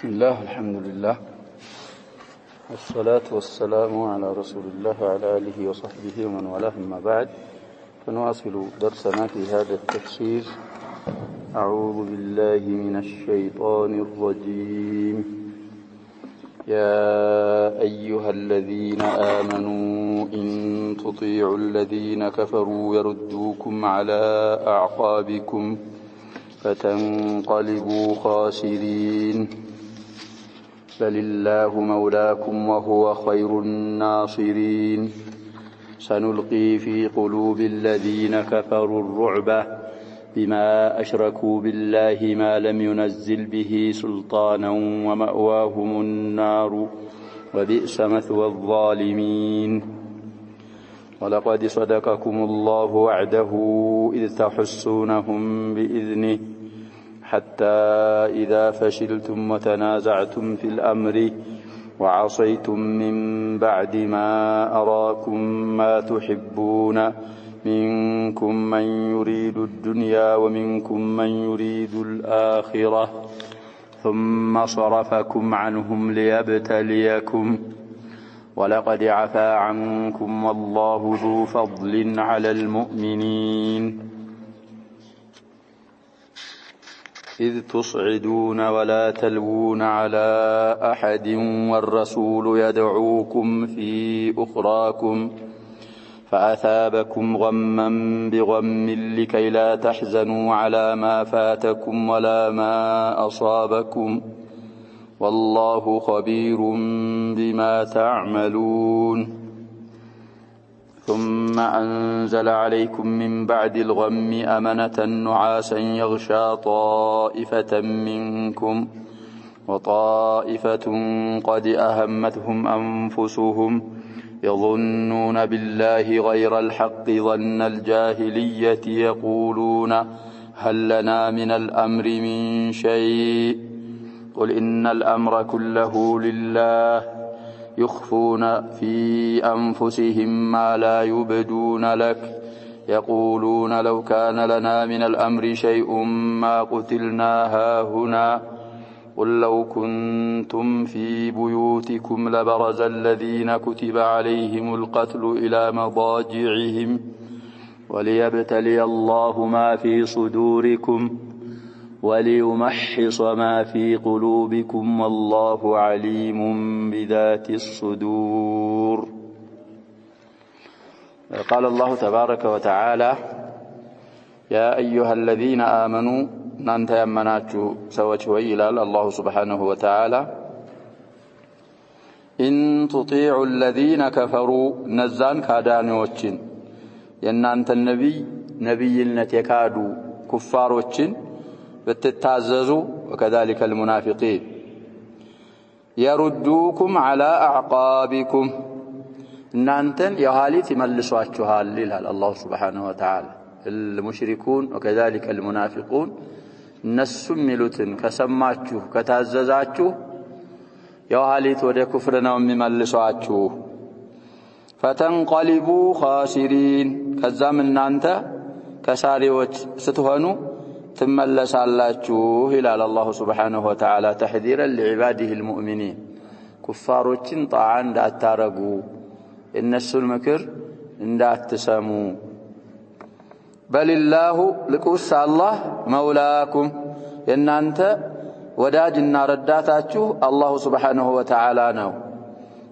بسم الله الحمد لله والصلاة والسلام على رسول الله وعلى آله وصحبه ومن والاه أما بعد فنواصل درسنا في هذا التفسير. أعوذ بالله من الشيطان الرجيم. يا أيها الذين آمنوا إن تطيعوا الذين كفروا يردوكم على أعقابكم فتنقلبوا خاسرين بل الله مولاكم وهو خير الناصرين. سنلقي في قلوب الذين كفروا الرعب بما أشركوا بالله ما لم ينزل به سلطانا ومأواهم النار وبئس مثوى الظالمين. ولقد صدقكم الله وعده إذ تحسونهم بإذنه حتى إذا فشلتم وتنازعتم في الأمر وعصيتم من بعد ما أراكم ما تحبون منكم من يريد الدنيا ومنكم من يريد الآخرة ثم صرفكم عنهم ليبتليكم ولقد عفا عنكم والله ذو فضل على المؤمنين إذ تصعدون ولا تلوون على أحد والرسول يدعوكم في أخراكم فأثابكم غما بغم لكي لا تحزنوا على ما فاتكم ولا ما أصابكم والله خبير بما تعملون. ثم أنزل عليكم من بعد الغم أمنة نعاسا يغشى طائفة منكم وطائفة قد أهمتهم أنفسهم يظنون بالله غير الحق ظن الجاهلية يقولون هل لنا من الأمر من شيء قل إن الأمر كله لله يخفون في أنفسهم ما لا يبدون لك يقولون لو كان لنا من الأمر شيء ما قتلنا هاهنا قل لو كنتم في بيوتكم لبرز الذين كتب عليهم القتل إلى مضاجعهم وليبتلي الله ما في صدوركم وليمحص ما في قلوبكم والله عليم بذات الصدور. قال الله تبارك وتعالى يا أيها الذين آمنوا نانت يمناتشو سوچو إلى الله سبحانه وتعالى إن تطيعوا الذين كفروا نزان كادانيوچن ينانت النبي نبيነት የካዱ ኩፋሮችን بتتعززوا وكذلك المنافقين يردوكم على أعقابكم نانتن يهاليت يملسواچوال ይላል الله سبحانه وتعالى. المشركون وكذلك المنافقون نسم يلوتن كسماچو كتعززاچو يهاليت ወደ ኩፍር ነው የሚመልሷችሁ فتنقلبوا خاسرين ከዛም እናንተ ከሳሪዎች ስትሆኑ ትመለሳላችሁ ይላል الله سبحانه وتعالى تحذيرا لعباده المؤمنين ኩፋሮችን ጣዓ እንዳታረጉ እነሱን ምክር እንዳትሰሙ بل الله لقوس الله مولاكم እናንተ ወዳጅና ረዳታችሁ الله سبحانه وتعالى ነው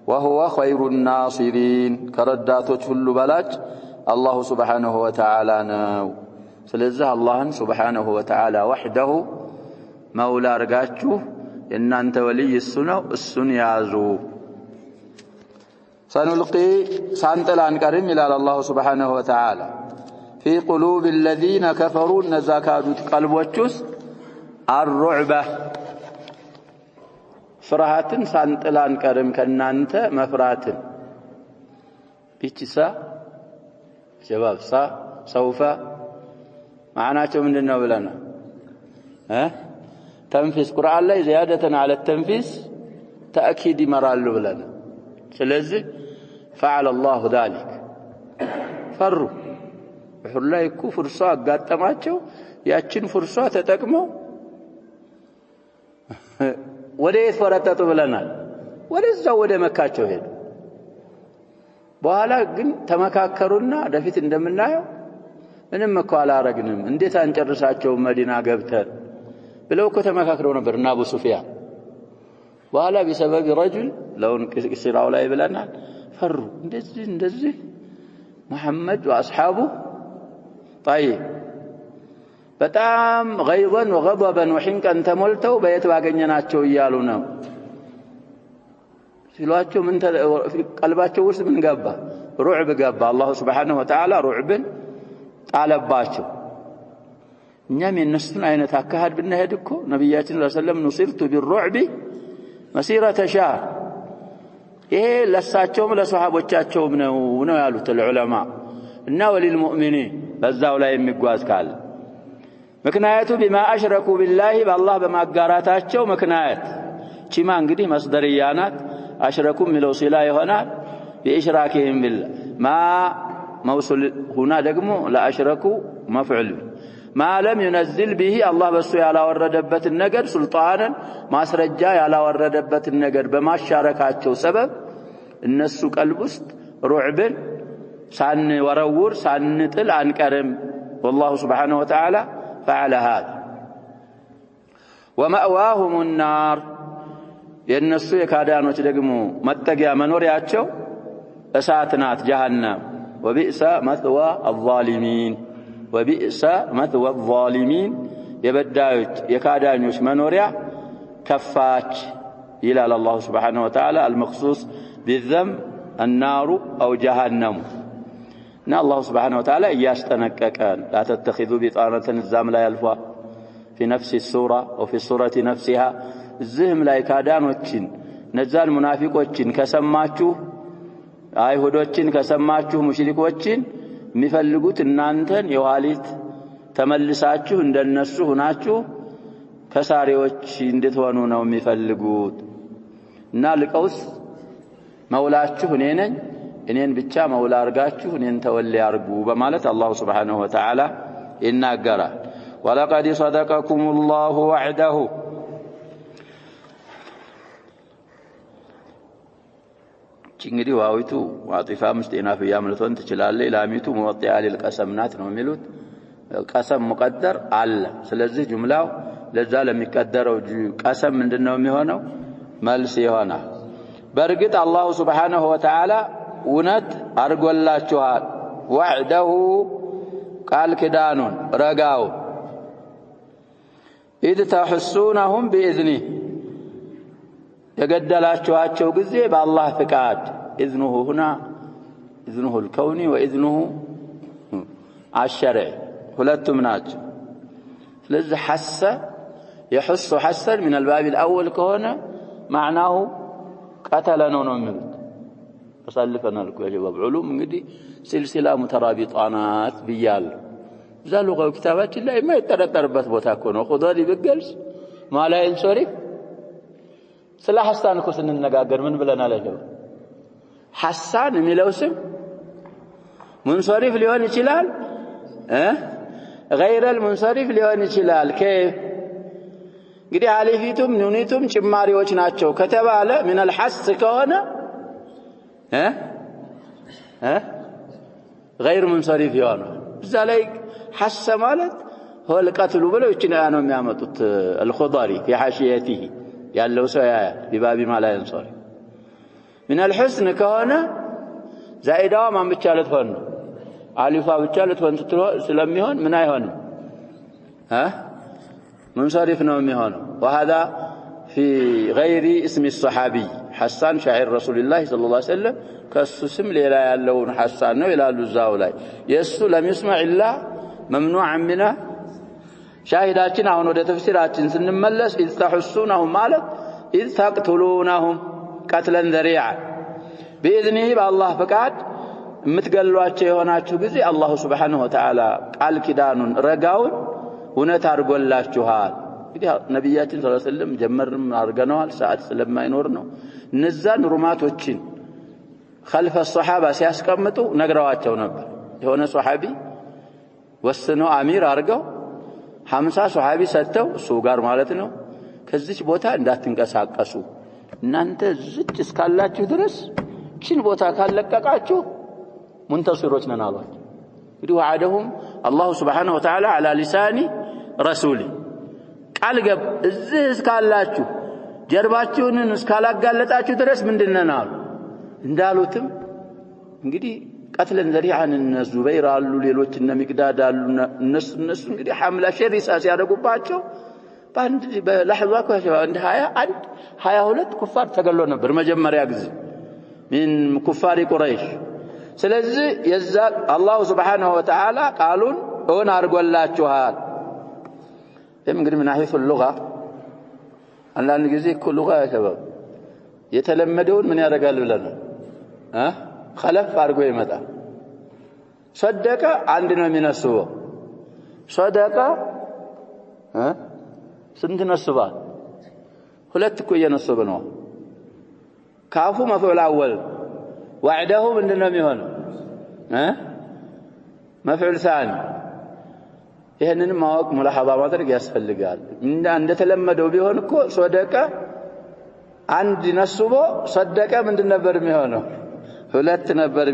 وهو خير الناصرين ከረዳቶች ሁሉ በላጭ الله سبحانه وتعالى ነው። ስለዚህ አላህን سبحانه وتعالى وحده መውላ አርጋችሁ እናንተ ወልይ እሱ ነው እሱን ያዙ። سنلقي ሳንጥል አንቀርም ይላል الله سبحانه وتعالى في قلوب الذين كفروا نزاكادوت قلبوች ውስጥ الرعب ፍርሃትን ሳንጥል አንቀርም ከናንተ መፍራትን ቢችሳ ጀባብሳ ሰውፋ معناته ምንድነው ብለና تنفيذ قرآن ላይ زيادة على التنفيذ تأكيد ይመራሉ ብለና ስለዚህ فعل الله ذلك فروا ሁላይ ኩፍርሷ አጋጠማቸው ያችን ፍርሷ ተጠቅመው ወዴት ፈረጠጡ ብለናል ወደዛው ወደ መካቸው ሄዱ በኋላ ግን ተመካከሩና ወደፊት እንደምናየው ምንም እኮ አላረግንም እንዴት አንጨርሳቸው መዲና ገብተን ብለው እኮ ተመካክረው ነበር እና አቡ ሱፊያን በኋላ بسبب رجل لون ሲራው ላይ ብለናል ፈሩ እንደዚህ محمد واصحابه طيب በጣም غيظا وغضبا وحنقا ተሞልተው በየት ባገኘናቸው ይያሉ ነው ሲሏቸው ምን ቀልባቸው ውስጥ ምን ገባ ሩዕብ ገባ አላህ Subhanahu Wa Ta'ala ሩዕብን ጣለባቸው እኛም የነሱን አይነት አካሃድ ብንሄድ እኮ ነብያችን ሰለላሁ ዐለይሂ ወሰለም نصرت بالرعب مسيرة شهر ይሄ ለሳቸውም ለሷሃቦቻቸውም ነው ያሉት ዑለማ እና ወለልሙእሚኒን በዛው ላይ የሚጓዝ ካለ ምክንያቱ بما اشركوا بالله بالله በማጋራታቸው ምክንያት ቺማ እንግዲህ መስደርያ ናት اشركوا ሚለው ሲላ ይሆናል باشراكهم بالله ما موصول هنا ደግሞ لاشركوا مفعول ما لم ينزل به الله በሱ ያላወረደበትን ነገር ሱልጣንን ማስረጃ ያላወረደበትን ነገር በማሻረካቸው ሰበብ እነሱ ቀልብ ውስጥ ሩዕብን ሳንወረውር ሳንጥል አንቀርም والله سبحانه وتعالى فعل هذا ومأواهم النار የነሱ የካዳኖች ደግሞ መጠጊያ መኖሪያቸው እሳት ናት ጀሃነም وبئس مثوى الظالمين وبئس مثوى الظالمين يبدايوች የካዳኞች መኖሪያ ከፋች ይላል الله سبحانه وتعالى المخصوص بالذنب النار أو جهنم نا الله سبحانه وتعالى يستنققن لا تتخذوا بطانة الزام لا يلفا في نفس السورة أو في السورة نفسها الزهم لا يكادانوچن نزال منافقوچن كسماچو አይሁዶችን ከሰማችሁ ሙሽሪኮችን የሚፈልጉት እናንተን የዋሊት ተመልሳችሁ እንደነሱ ሆናችሁ ከሳሪዎች እንድትሆኑ ነው የሚፈልጉት እና ልቀውስ መውላችሁ እኔ ነኝ እኔን ብቻ መውላ አርጋችሁ እኔን ተወሊ አርጉ በማለት አላህ Subhanahu Wa Ta'ala ይናገራል ወለቀድ صدقكم الله وعده እንግዲህ ዋዊቱ ዋጢፋ ምስጢናፍያ ምልቶን ትችላለህ ላሚቱ ሙወጢያ ለልቀሰምናት ነው የሚሉት ቀሰም ሙቀደር አለ ስለዚህ ጁምላው ለዛ ለሚቀደረው ቀሰም ምንድነው የሚሆነው መልስ ይሆናል በርግጥ አላህ Subhanahu Wa Ta'ala እውነት አርጎላችኋል ወዕደሁ ቃል ኪዳኑን ረጋው إذ تحسونهم بإذنه يقدلاچواچو ጊዜ በአላህ ፍቃድ اذنه هنا اذنه الكوني واذنه الشرعي ሁለቱም ናቸው ስለዚህ حس يحس حسا من الباب الأول كونه معناه قتل ነው የሚሉት ተሰልፈናል እኮ የጀዋብ ዑሉም እንግዲህ ሲልሲላ ሙተራቢጣናት ብያል ዛሉጋው ክታባችን ላይ የማይጠረጠርበት ቦታ እኮ ነው ኹዳሪ በገልጽ ማላይን ሶሪፍ ስለ ሐሳን እኮ ስንነጋገር ምን ብለናል አይደል ሐሳን የሚለው ስም ሙንሰሪፍ ሊሆን ይችላል غير المنصرف ሊሆን ይችላል كيف እንግዲህ አሊፊቱም ኑኒቱም ጭማሪዎች ናቸው ከተባለ من الحس ከሆነ غير منصرف ይሆናል እዛ ላይ حس ማለት هو القتل ብለው እቺን ነው የሚያመጡት الخضري في حاشيته ያለው ሰው ያያል بباب ما لا ينصرف من الحسن ከሆነ زائدዋ ማን ብቻ ልትሆን ነው አሊፋ ብቻ ልትሆን ስለሚሆን ምን አይሆንም منصرف ነው የሚሆነው وهذا في غير اسم الصحابي حسان شاعر رسول الله صلى الله عليه وسلم كسسم ሌላ ያለውን حسان ነው ይላሉ ዛው ላይ የሱ لم يسمع الا ممنوعا منه شاهداችን አሁን ወደ ተፍሲራችን ስንመለስ إذ تحسونهم ማለት إذ تقتلونهم قتلا ذريعا بإذنه بالله فقاد የምትገሏቸው የሆናችሁ ጊዜ አላህ Subhanahu Wa Ta'ala ቃል ኪዳኑን ረጋውን እውነት አርጎላችኋል እንግዲህ ነብያችን ሰለላሁ ዐለይሂ ወሰለም ጀመርም አርገናል ሰዓት ስለማይኖር ነው እነዛን ሩማቶችን خلف الصحابه ሲያስቀምጡ ነግረዋቸው ነበር የሆነ ሱሐቢ ወስኖ አሚር አርገው 50 ሱሐቢ ሰጥተው እሱ ጋር ማለት ነው ከዚች ቦታ እንዳትንቀሳቀሱ እናንተ ዝጭ እስካላችሁ ድረስ ችን ቦታ ካለቀቃችሁ ሙንተሲሮች ነን አሏቸው። እንግዲህ ወዓደሁም አላሁ ሱብሓነሁ ወተዓላ ዐላ ሊሳኒ ረሱሊ ቃል ገብ እዚህ እስካላችሁ ጀርባችሁን እስካላጋለጣችሁ ድረስ ምንድነን አሉ። እንዳሉትም እንግዲህ ቀትለን ዘሪዓን ዙበይር አሉ ሌሎች እነ ሚቅዳድ አሉ እነሱ እንግዲህ ሐምላ ሸሪሳ ሲያደርጉባቸው ባንድ በላህዛ እንደ 22 ኩፋር ተገሎ ነበር መጀመሪያ ጊዜ من كفار قريش ስለዚህ የዛ አላሁ Subhanahu Wa Ta'ala ቃሉን እውን አርጎላችኋል። እንግዲህ ምን አይፈ اللغة አንዳንድ ጊዜ እኮ ሉጋ ያሰበው የተለመደውን ምን ያደርጋል ብለና خلف አርጎ ይመጣል። صدق አንድ ነው የሚነስበው صدق ስንት ነስባል? ሁለት እኮ እየነሰበ ነው። ካፉ መፍዑል አወል ወዕደሁ ምንድነው የሚሆነው? መፍዑል ثاني ይሄንን ማወቅ ሙላሐዛ ማድረግ ያስፈልጋል። እንደተለመደው ቢሆን እኮ ሶደቀ አንድ ነስቦ صدق ምንድን ነበር የሚሆነው? ሁለት ነበር።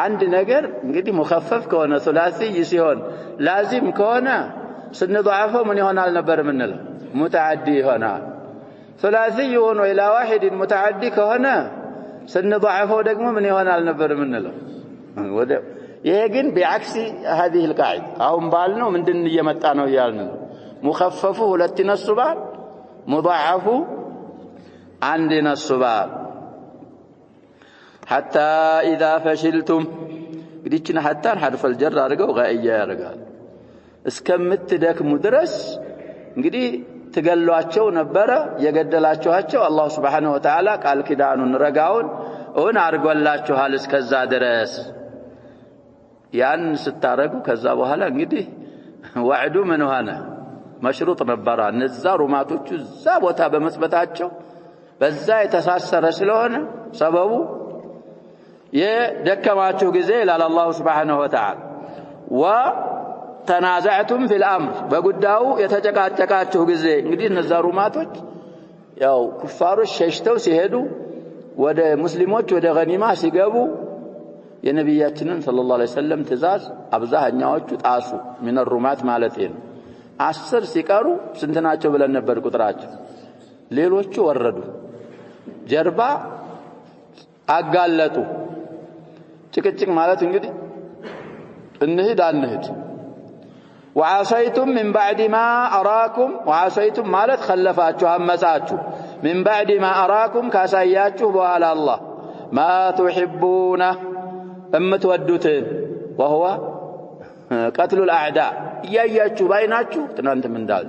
አንድ ነገር እንግዲህ ሙኸፈፍ ከሆነ ثلاثي ሲሆን ላዚም ከሆነ ስንضعፈው ምን ይሆናል ነበር ምንለው? متعدي ይሆናል። ثلاثي ሆኖ الى واحد متعدي ከሆነ ስንضعፈው ደግሞ ምን ይሆናል ነበር ምንለው? ወደ ይሄ ግን بعكس هذه القاعده አሁን ባልነው ምንድን እየመጣ ነው ያልነው? ሙኸፈፉ ሁለት ይነስባል፣ ሙضعፉ አንድ ይነስባል። حتى اذا فشلتم ግዲችና حتى حرف الجر አድርገው غائያ ያደርጋል። እስከምትደክሙ ድረስ እንግዲህ ትገሏቸው ነበረ የገደላችኋቸው አላህ Subhanahu Wa Ta'ala ቃል ኪዳኑን ረጋውን እውን አርጎላችኋል እስከዛ ድረስ ያን ስታረጉ ከዛ በኋላ እንግዲህ ወዕዱ ምን ሆነ መሽሩጥ ነበረ። እነዛ ሩማቶቹ እዛ ቦታ በመስበታቸው በዛ የተሳሰረ ስለሆነ ሰበቡ የደከማችሁ ጊዜ ይላል አላህ Subhanahu Wa Ta'ala ተናዛዕቱም ፊል አምር በጉዳዩ የተጨቃጨቃችሁ ጊዜ እንግዲህ እነዛ ሩማቶች ያው ኩፋሮች ሸሽተው ሲሄዱ ወደ ሙስሊሞች ወደ ገኒማ ሲገቡ የነብያችንን ሰለላሁ ዐለይሂ ወሰለም ትእዛዝ አብዛኛዎቹ ጣሱ። ምን ሩማት ማለት ነው 10 ሲቀሩ ስንት ናቸው ብለን ነበር ቁጥራቸው። ሌሎቹ ወረዱ ጀርባ አጋለጡ። ጭቅጭቅ ማለት እንግዲህ እንሂድ አንሂድ وعصيتم من بعد ما أراكم وعصيتم مالت خلفاتشو همساتشو من بعد ما أراكم كاساياتشو بوالى الله ما تحبون تودوتين وهو قتل الأعداء إياياتشو بايناتشو تنانت من دال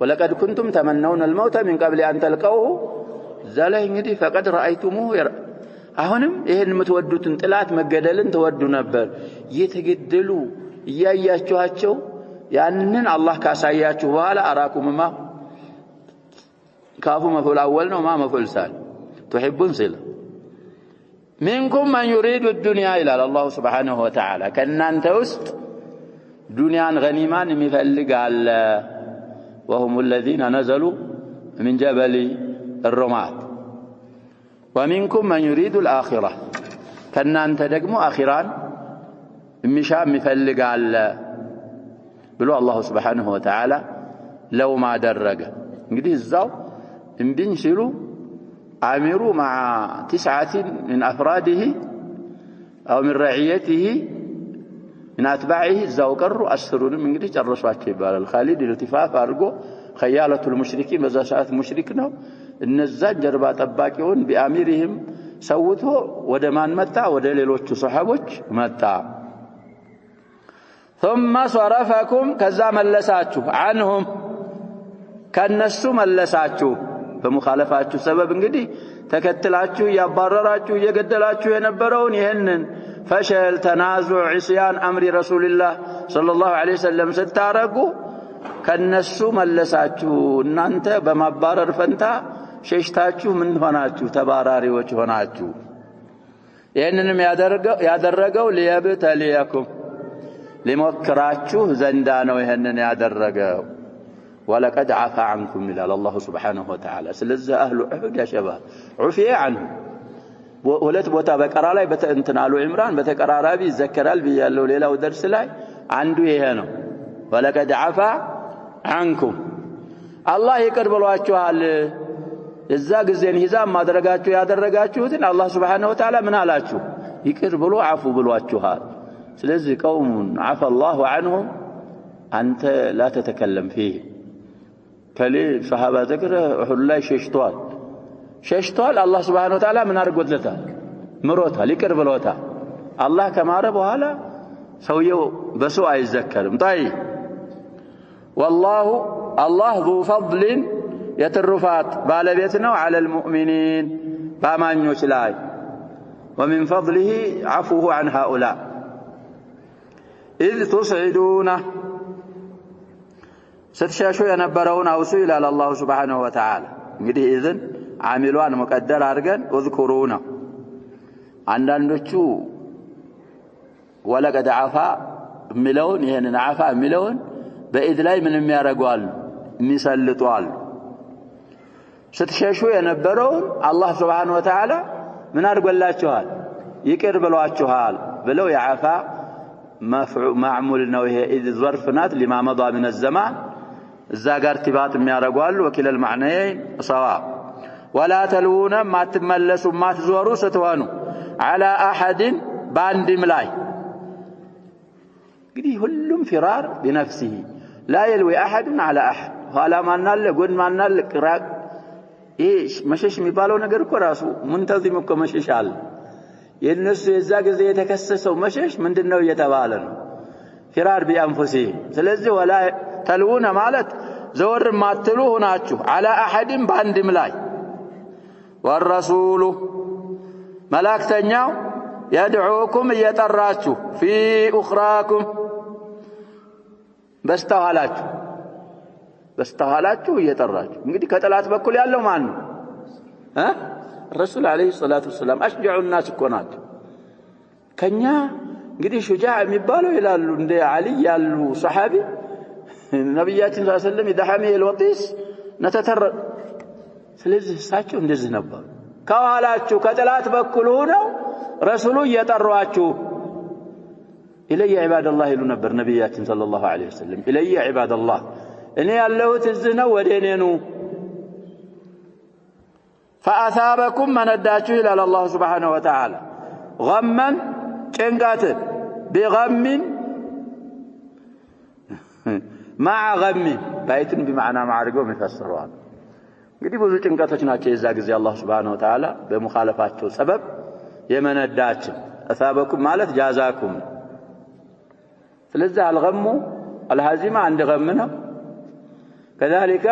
ولقد كنتم تمنون الموت من قبل أن تلقوه زالين يدي فقد رأيتموه አሁንም ይሄን የምትወዱትን ጥላት መገደልን ተወዱ ነበር እየተገደሉ እያያችኋቸው ያንን አላህ ካሳያችሁ በኋላ አራኩምማ ካፉ መፍዑል አወል ነው ማ መፍዑል ሳል تحبون سلا منكم من يريد الدنيا ይላል አላህ Subhanahu Wa Ta'ala ከናንተ ውስጥ ዱንያን ገኒማን የሚፈልግ አለ وهم الذين نزلوا من جبل الرمات ومنكم من يريد الآخرة ከናንተ ደግሞ አኺራን የሚሻም የሚፈልግ አለ ብሎ አላህ Subhanahu Wa Ta'ala ለው ማደረገ እንግዲህ እዛው እንብኝ ሲሉ አሚሩ مع 9 من أفراده أو من رعيته من أتباعه እዛው ቀሩ 10ንም እንግዲህ ጨረሷቸው ይባላል። ኻሊድ ኢልቲፋፍ አድርጎ خيالة المشركين በዛ ሰዓት ሙሽሪክ ነው እነዛ ጀርባ ጠባቂውን بأميرهم ሰውቶ ወደ ማን መጣ? ወደ ሌሎቹ ሱሐቦች መጣ። ثم صرفكم ከዛ መለሳችሁ عنهم ከነሱ መለሳችሁ በሙኻለፋችሁ ሰበብ እንግዲህ ተከትላችሁ ያባረራችሁ እየገደላችሁ የነበረውን ይሄንን ፈሸል ተናዙዕ ዒስያን አምሪ ረሱልላህ ሰለላሁ ዐለይሂ ወሰለም ስታረጉ ከነሱ መለሳችሁ። እናንተ በማባረር ፈንታ ሸሽታችሁ ምን ሆናችሁ? ተባራሪዎች ሆናችሁ። ይሄንንም ያደረገው ሊየብተሊየኩም ሊሞክራችሁ ዘንዳ ነው። ይሄንን ያደረገው ولقد عفا عنكم إلى الله سبحانه وتعالى ስለዚህ أهل أحد يا شباب عفي عنهم ሁለት ቦታ በቀራ ላይ በእንትናሉ ኢምራን በተቀራራቢ ይዘከራል ብያለሁ ሌላው ደርስ ላይ አንዱ ይሄ ነው ولقد عفا عنكم الله ይቅር ብሏችኋል እዛ ጊዜን ሂሳብ ማድረጋችሁ ያደረጋችሁትን አላህ Subhanahu Wa Ta'ala ምን አላችሁ ይቅር ብሎ አፉ ብሏችኋል ስለዚህ قوم عفا الله عنهم أنت لا تتكلم فيه كلي صحابة ذكر أحد الله ششتوال الله سبحانه وتعالى من أرقود لتا مروتها لكرب الوتا الله كما ربوا هلا سويو بسوء يتذكرهم طيب والله الله ذو فضل يترفات بالبيتنا على المؤمنين بامان يوشلاي ومن فضله عفوه عن هؤلاء إذ تصعدونه ستشاشوا ينبرون أوسوا إلى الله سبحانه وتعالى እንግዲህ إذن عاملوان مقدر አድርገን اذكرونا አንዳንዶቹ ወለቀድ አፋ ሚለውን ይሄንን አፋ ሚለውን በኢድ ላይ ምንም ያረጋሉ የሚሰልጧል ስትሸሹ የነበረውን አላህ Subhanahu Wa Ta'ala ምን አድርጎላችኋል ይቅር ብሏችኋል ብለው ያፋ ማዕሙል ነው ይሄ ኢድ ظرف ናት لما مضى من الزمان እዛ ጋር ارتباط የሚያረጋሉ وكلا المعنيين سواء ولا تلوون ما تملسوا ما تزوروا ستوانوا على أحد باندم لاي እንግዲህ ሁሉም فرار بنفسه لا يلوي أحد على أحد ولا ما نال قد ما نال قراء ايش مشش የሚባለው ነገር እኮ ራሱ منتظم እኮ መሸሽ አለ የነሱ የዛ ጊዜ የተከሰሰው መሸሽ ምንድነው እየተባለ ነው فرار بأنفسه ስለዚህ ولا تلوون ማለት ዘወር ማትሉ ሆናችሁ على أحد باندم لاي والرسول ملاكتنياو يدعوكم يطراچو في اخراكم በስተኋላችሁ እየጠራችሁ እንግዲህ ከጠላት በኩል ያለው ማን ነው الرسول عليه الصلاه والسلام اشجع الناس كونات ከኛ እንግዲህ ሹጃዕ የሚባለው ይላሉ እንደ አሊ ያሉ ሱሐቢ ነብያችን ሰለላሁ ዐለይሂ ወሰለም ይደሐሚ الوطيس ነተተረ ስለዚህ እሳቸው እንደዚህ ነበር ከኋላችሁ ከጠላት በኩል ሆነው ረሱሉ እየጠሯችሁ ኢለየ ዒባደላህ ይሉ ነበር ነብያችን ሰለላሁ ዐለይሂ ወሰለም ኢለየ ዒባደላህ እኔ ያለሁት እዚህ ነው ወደ እኔ ነው فاثابكم መነዳችሁ ይላል አላህ Subhanahu Wa Ta'ala غما ጭንቀት بغم مع غم بايتن بمعنى مع አድርገው የሚፈስሩዋል እንግዲህ ብዙ ጭንቀቶች ናቸው የዛ ጊዜ አላህ Subhanahu Wa Ta'ala በመخالفታቸው ሰበብ የመነዳቸው اثابكم ማለት جازاكم ስለዚህ አልغሙ الهزيمه عند غمنا كذلك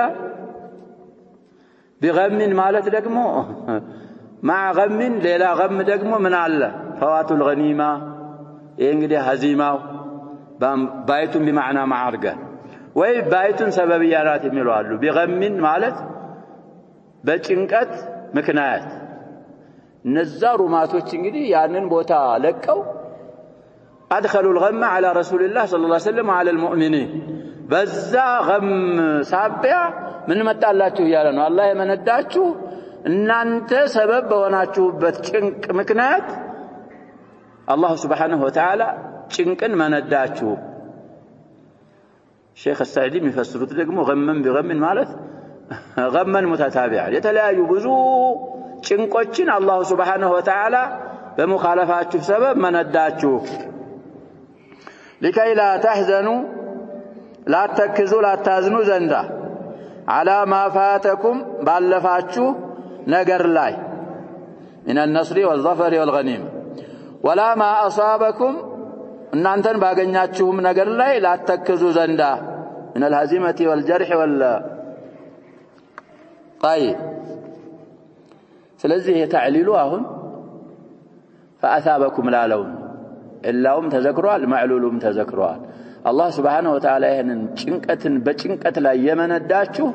بغم ማለት ደግሞ مع غم ሌላ غم ደግሞ ምን አለ فوات الغنيمه ይሄ እንግዲህ هزيماው بايتن بمعنى مع አድርገን ወይ بايتن ሰበብያናት የሚሉ አሉ بغم ማለት በጭንቀት ምክንያት እነዛ ሩማቶች እንግዲህ ያንን ቦታ ለቀው ادخلوا الغم على رسول الله صلى الله عليه وسلم وعلى المؤمنين በዛ غم ሳቢያ ምን መጣላችሁ ያለ ነው አላህ የመነዳችሁ እናንተ ሰበብ በሆናችሁበት ጭንቅ ምክንያት አላህ Subhanahu Wa Ta'ala ጭንቅን መነዳችሁ ሼክ السعدي የሚፈስሩት ደግሞ غمن بغم ማለት غمن متتابعا የተለያዩ ብዙ ጭንቆችን አላህ Subhanahu Wa Ta'ala በመخالفታችሁ ሰበብ መነዳችሁ لكي لا تحزنوا لا تكزوا لا تازنوا زندا على ما فاتكم ባለፋችሁ ነገር ላይ من النصر والظفر والغنيمه ولا ما اصابكم እናንተን ባገኛችሁም ነገር ላይ لا تكزوا ዘንዳ من الهزيمه والجرح طيب ስለዚህ የተዕሊሉ አሁን فاثابكم ላለውን ኢላውም ተዘክሯል ማዕሉሉም ተዘክሯል አላህ Subhanahu Wa Ta'ala ይሄንን ጭንቀትን በጭንቀት ላይ የመነዳችሁ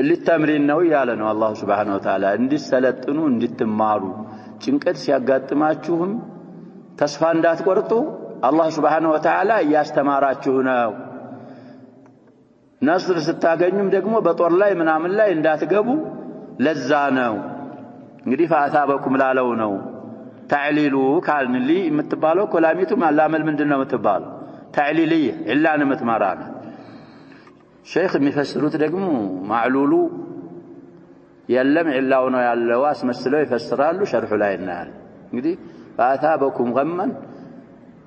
ለተምሪን ነው ያለ ነው አላህ Subhanahu Wa Ta'ala እንዲሰለጥኑ እንድትማሩ ጭንቀት ሲያጋጥማችሁም ተስፋ እንዳትቆርጡ አላህ Subhanahu Wa Ta'ala ያስተማራችሁ ነው ነስር ስታገኙም ደግሞ በጦር ላይ ምናምን ላይ እንዳትገቡ ለዛ ነው እንግዲህ ፈአታበኩም ላለው ነው ተዕሊሉ ካልን ሊ የምትባለው ኮላሚቱ ማላመል ምንድነው የምትባለው ተዕሊልየ ኢላን የምትመራና ሼክ የሚፈስሩት ደግሞ ማዕሉሉ የለም ኢላው ነው ያለው አስመስለው ይፈስራሉ ሸርሑ ላይ እናያል እንግዲህ ፈአታበኩም ገመን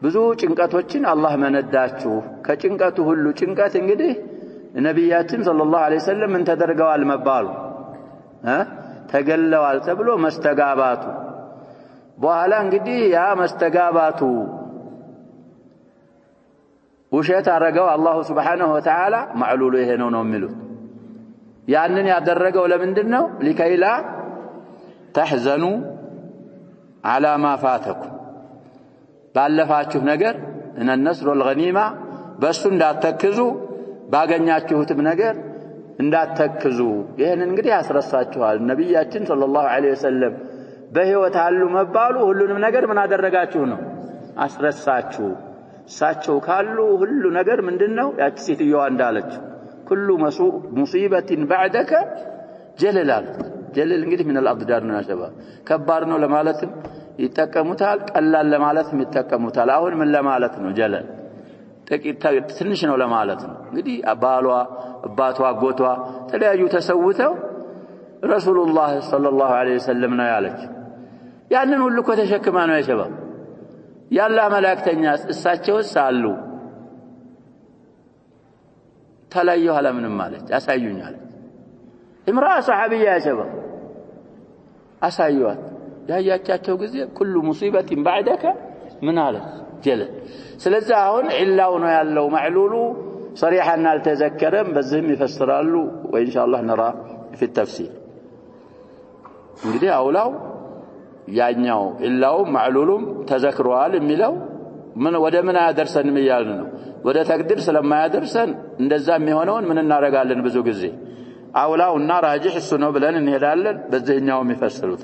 ብዙ ጭንቀቶችን አላህ መነዳችሁ ከጭንቀቱ ሁሉ ጭንቀት እንግዲህ ነብያችን ሰለላሁ ዐለይሂ ወሰለም ምን ተደርገዋል መባሉ ተገለዋል ተብሎ መስተጋባቱ በኋላ እንግዲህ ያ መስተጋባቱ ውሸት አረጋው አላህ Subhanahu Wa Ta'ala ማዕሉሉ ይሄ ነው የሚሉት ያንን ያደረገው ለምንድነው ሊከይላ ተህዘኑ على ما فاتكم ባለፋችሁ ነገር እነ النصر والغنيمه በሱ እንዳትተክዙ ባገኛችሁትም ነገር እንዳትተክዙ ይሄን እንግዲህ ያስረሳችኋል ነብያችን ሰለላሁ ዐለይሂ ወሰለም በህይወት አሉ መባሉ ሁሉንም ነገር ምን አደረጋችሁ ነው አስረሳችሁ ሳቸው ካሉ ሁሉ ነገር ምንድነው ያቺ ሴትየዋ እንዳለች كل مصيبه بعدك جلال جلال እንግዲህ من الاقدار ነው ያሸባ ከባድ ነው ለማለትም ይተከሙታል ቀላል ለማለትም ይተከሙታል አሁን ምን ለማለት ነው ጀለል ትንሽ ነው ለማለት ነው እንግዲህ አባሏ አባቷ አጎቷ ተለያዩ ተሰውተው ረሱላህ ሰለላሁ ዐለይሂ ወሰለም ነው ያለች ያንን ሁሉ ከተሸክማ ነው ያሸባ ያላ መላእክተኛ እሳቸውስ አሉ ተለያዩ አለምንም ማለት ያሳዩኛል امراه صحابيه ያሸባ አሳዩት ያያቻቸው ጊዜ كل مصيبه بعدك من አለ جلل ስለዚህ አሁን ኢላው ነው ያለው ማዕሉሉ صريحا አልተዘከረም በዚህም ይፈስራሉ وان شاء الله نرى في التفسير እንግዲህ አውላው ያኛው ኢላው ማዕሉሉም ተዘክሯል የሚለው ምን ወደ ምን ያደርሰን የሚያልን ነው ወደ ተቅዲር ስለማያደርሰን እንደዛ የሚሆነውን ምን እናረጋለን ብዙ ጊዜ አውላውና ራጂህ እሱ ነው ብለን እንሄዳለን በዚህኛው የሚፈስሩት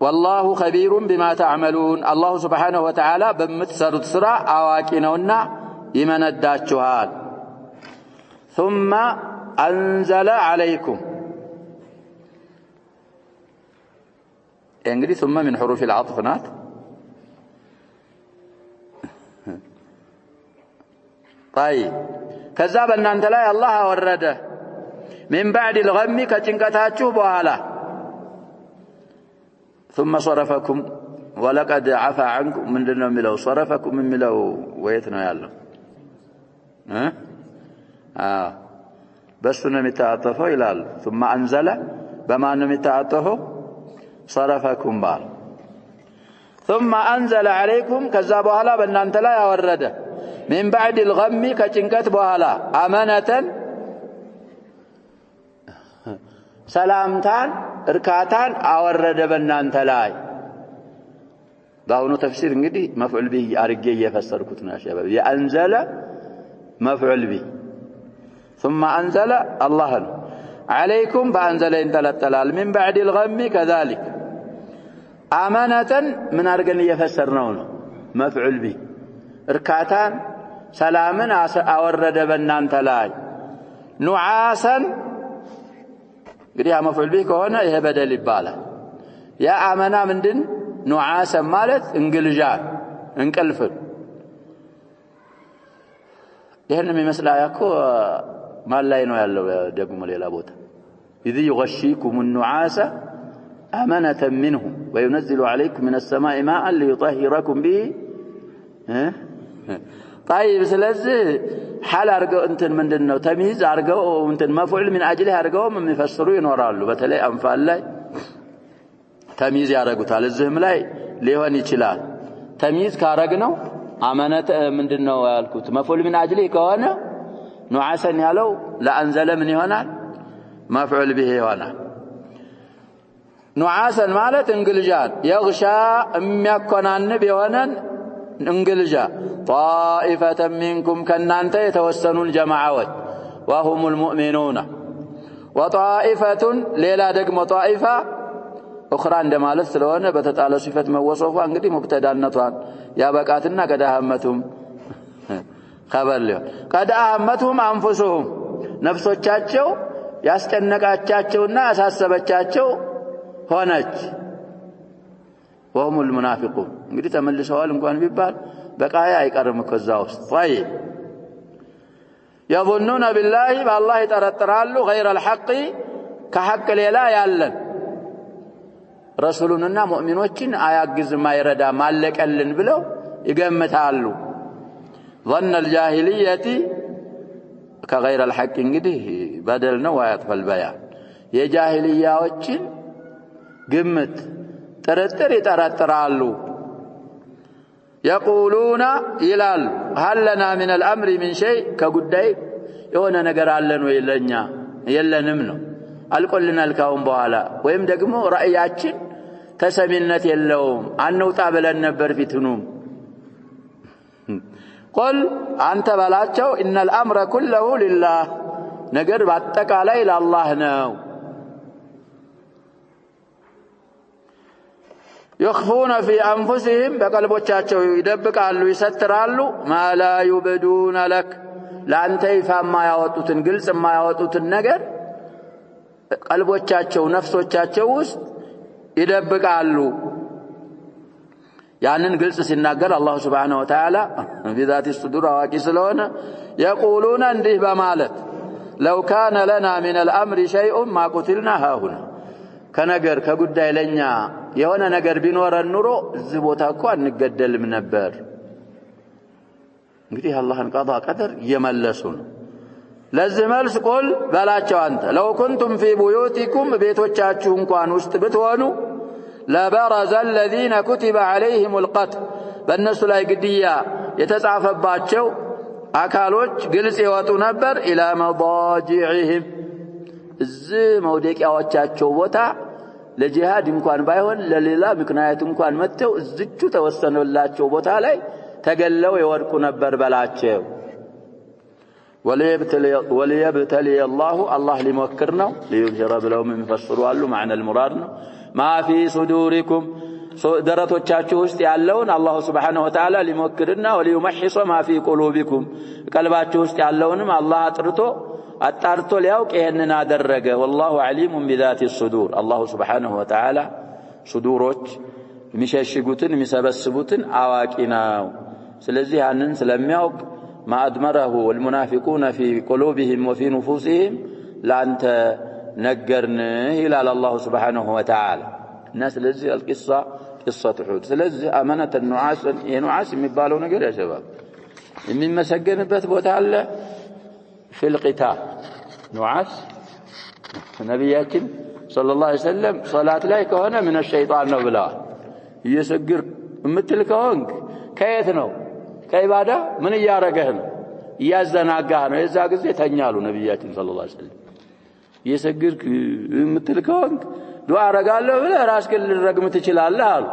والله خبير بما تعملون الله سبحانه وتعالى بمتسرت سرا አዋቂ ነውና ይመነዳችኋል ثم انزل عليكم እንግዲህ ثم من حروف العطف ናት طيب ከዛ በእናንተ ላይ አላህ አወረደ من بعد الغم ከጭንቀታችሁ በኋላ ثم صرفكم ولقد عفا عنكم ምንድነው የሚለው صرفكم የሚለው ወይት ነው ያለው በሱ ነው የሚታጠፈው ይላል ثم انزل በማን ነው የሚታጠፈው صرفكم ባል ثم انزل عليكم ከዛ በኋላ በእናንተ ላይ አወረደ من بعد الغم ከጭንቀት በኋላ አማነተ ሰላምታን እርካታን አወረደ በእናንተ ላይ ባውኑ ተፍሲር እንግዲህ መፍዑል ቢሂ አርጌ እየፈሰርኩት ነው ያሸባብ የአንዘለ መፍዑል ቢሂ ثم انزل الله عليكم بانزل انتلتلال من بعد الغم كذلك امانه من ارغن እየፈሰርነው ነው መፍዑል ቢሂ እርካታን ሰላምን አወረደ በእናንተ ላይ ኑዓሰን እንግዲህ መፍዑል ቢሂ ከሆነ ይሄ በደል ይባላል ያ አመና ምንድን ኑዓሰን ማለት እንግልጃ እንቅልፍ ይሄን የሚመስላያኮ ማን ላይ ነው ያለው ደግሞ ሌላ ቦታ إذ يغشيكم النعاس أمنة منه وينزل عليكم من السماء ماء ليطهركم به طيب ስለዚህ حال አርገው እንትን ምንድነው ተሚዝ አርገው እንትን መፍዑል من اجله አርገው የሚፈስሩ ይኖራሉ በተለይ አንፋል ላይ ተሚዝ ያረጉታል እዚህም ላይ ሊሆን ይችላል ተሚዝ ካረግነው አመነተ ምንድነው ያልኩት መፍዑል من اجله ከሆነ ኑዓሰን ያለው ለአንዘለ ምን ይሆናል መፍዑል ቢሂ ይሆናል ኑዓሰን ማለት እንግልጃን يغشى የሚያኮናንብ የሆነን እንግልጃ طائفة منكم كنانت يتوسنون جماعات وهم المؤمنون وطائفة ليلا دقم طائفة أخرى عندما لسلونا بتتعالى صفة موصوفة انقدي مبتدانتوان يا بقاتنا قد أهمتهم خبر له قد أهمتهم أنفسهم ነፍሶቻቸው ያስጨነቃቻቸውና ያሳሰበቻቸው ሆነች وهم المنافقون እንግዲህ ተመልሰዋል እንኳን ቢባል በቃያ አይቀርም ከዛ ውስጥ طيب يظنون بالله بالله يترطرالو غير الحق كحق ሌላ ያለን ረሱሉንና ሙእሚኖችን አያግዝም አይረዳ ማለቀልን ብለው ይገምታሉ ظن الجاهليه كغير الحق እንግዲህ بدل ነው ويطفى البيان የጃሂልያዎችን ግምት ጥርጥር ይጠረጥራሉ يقولون ይላል هل لنا من الامر من شيء ከጉዳይ የሆነ ነገር አለን ወይ ለኛ የለንም ነው አልቆልናል ካሁን በኋላ ወይም ደግሞ ራእያችን ተሰሚነት የለውም አንውጣ ብለን ነበር ፊትኑም قل አንተ በላቸው ان الامر كله لله ነገር በአጠቃላይ ለአላህ ነው يخفون في انفسهم በቀልቦቻቸው ይደብቃሉ ይሰትራሉ ما لا يبدون لك ላንተ ይፋማ ያወጡትን ግልጽ ማያወጡትን ነገር ቀልቦቻቸው ነፍሶቻቸው ውስጥ ይደብቃሉ ያንን ግልጽ ሲናገር አላህ Subhanahu Wa Ta'ala بذات الصدور አዋቂ ስለሆነ يقولون እንዲህ በማለት لو كان لنا من الامر شيء ما قتلنا هاهنا ከነገር ከጉዳይ ለኛ የሆነ ነገር ቢኖረን ኑሮ እዚህ ቦታ እኮ አንገደልም ነበር እንግዲህ አላህን ቀዳ ቀደር እየመለሱ ነው ለዚህ መልስ ቁል በላቸው አንተ لو كنتم في بيوتكم ቤቶቻችሁ እንኳን ውስጥ ብትሆኑ لبرز الذين كتب عليهم القتل በእነሱ ላይ ግድያ የተጻፈባቸው አካሎች ግልጽ ይወጡ ነበር الى مضاجعهم እዚህ መውደቂያዎቻቸው ቦታ ለጂሃድ እንኳን ባይሆን ለሌላ ምክንያት እንኳን መተው እዝቹ ተወሰነላቸው ቦታ ላይ ተገለው ይወድቁ ነበር በላቸው وليبتلي الله لموكر ነው ليظهر ብለውም የሚፈስሩ አሉ معنى المراد ነው ما في صدوركم ደረቶቻችሁ ውስጥ ያለውን አላህ Subhanahu Wa Ta'ala ሊሞክርና وليمحص ما في قلوبكم ቀልባችሁ ውስጥ ያለውንም አላህ አጣርቶ ሊያውቅ ይሄንን አደረገ والله عليم بذات الصدور الله Subhanahu Wa Ta'ala صدورዎች የሚሸሽጉትን የሚሰበስቡትን አዋቂ ነው ስለዚህ ያንን ስለሚያውቅ ما أدمره والمنافقون في قلوبهم وفي نفوسهم لأنت نجرنه إلى الله سبحانه وتعالى الناس لذي القصة قصة حود لذي أمانة النعاس ينعاس يمبالون نجر يا شباب من مسجن بث وتعالى في القتال نعاس نبياتنا صلى الله عليه وسلم صلاة لايك هنا من الشيطان نبلا يسجر مثلك هونك كيثنو ከኢባዳ ምን ያረጋህ ነው ያዘናጋህ ነው የዛ ጊዜ ተኛሉ ነብያችን ሰለላሁ ዐለይሂ ወሰለም የሰግርክ የምትልከው ዱዓ አረጋለሁ ብለህ ራስህን ልረግም ትችላለህ አሉ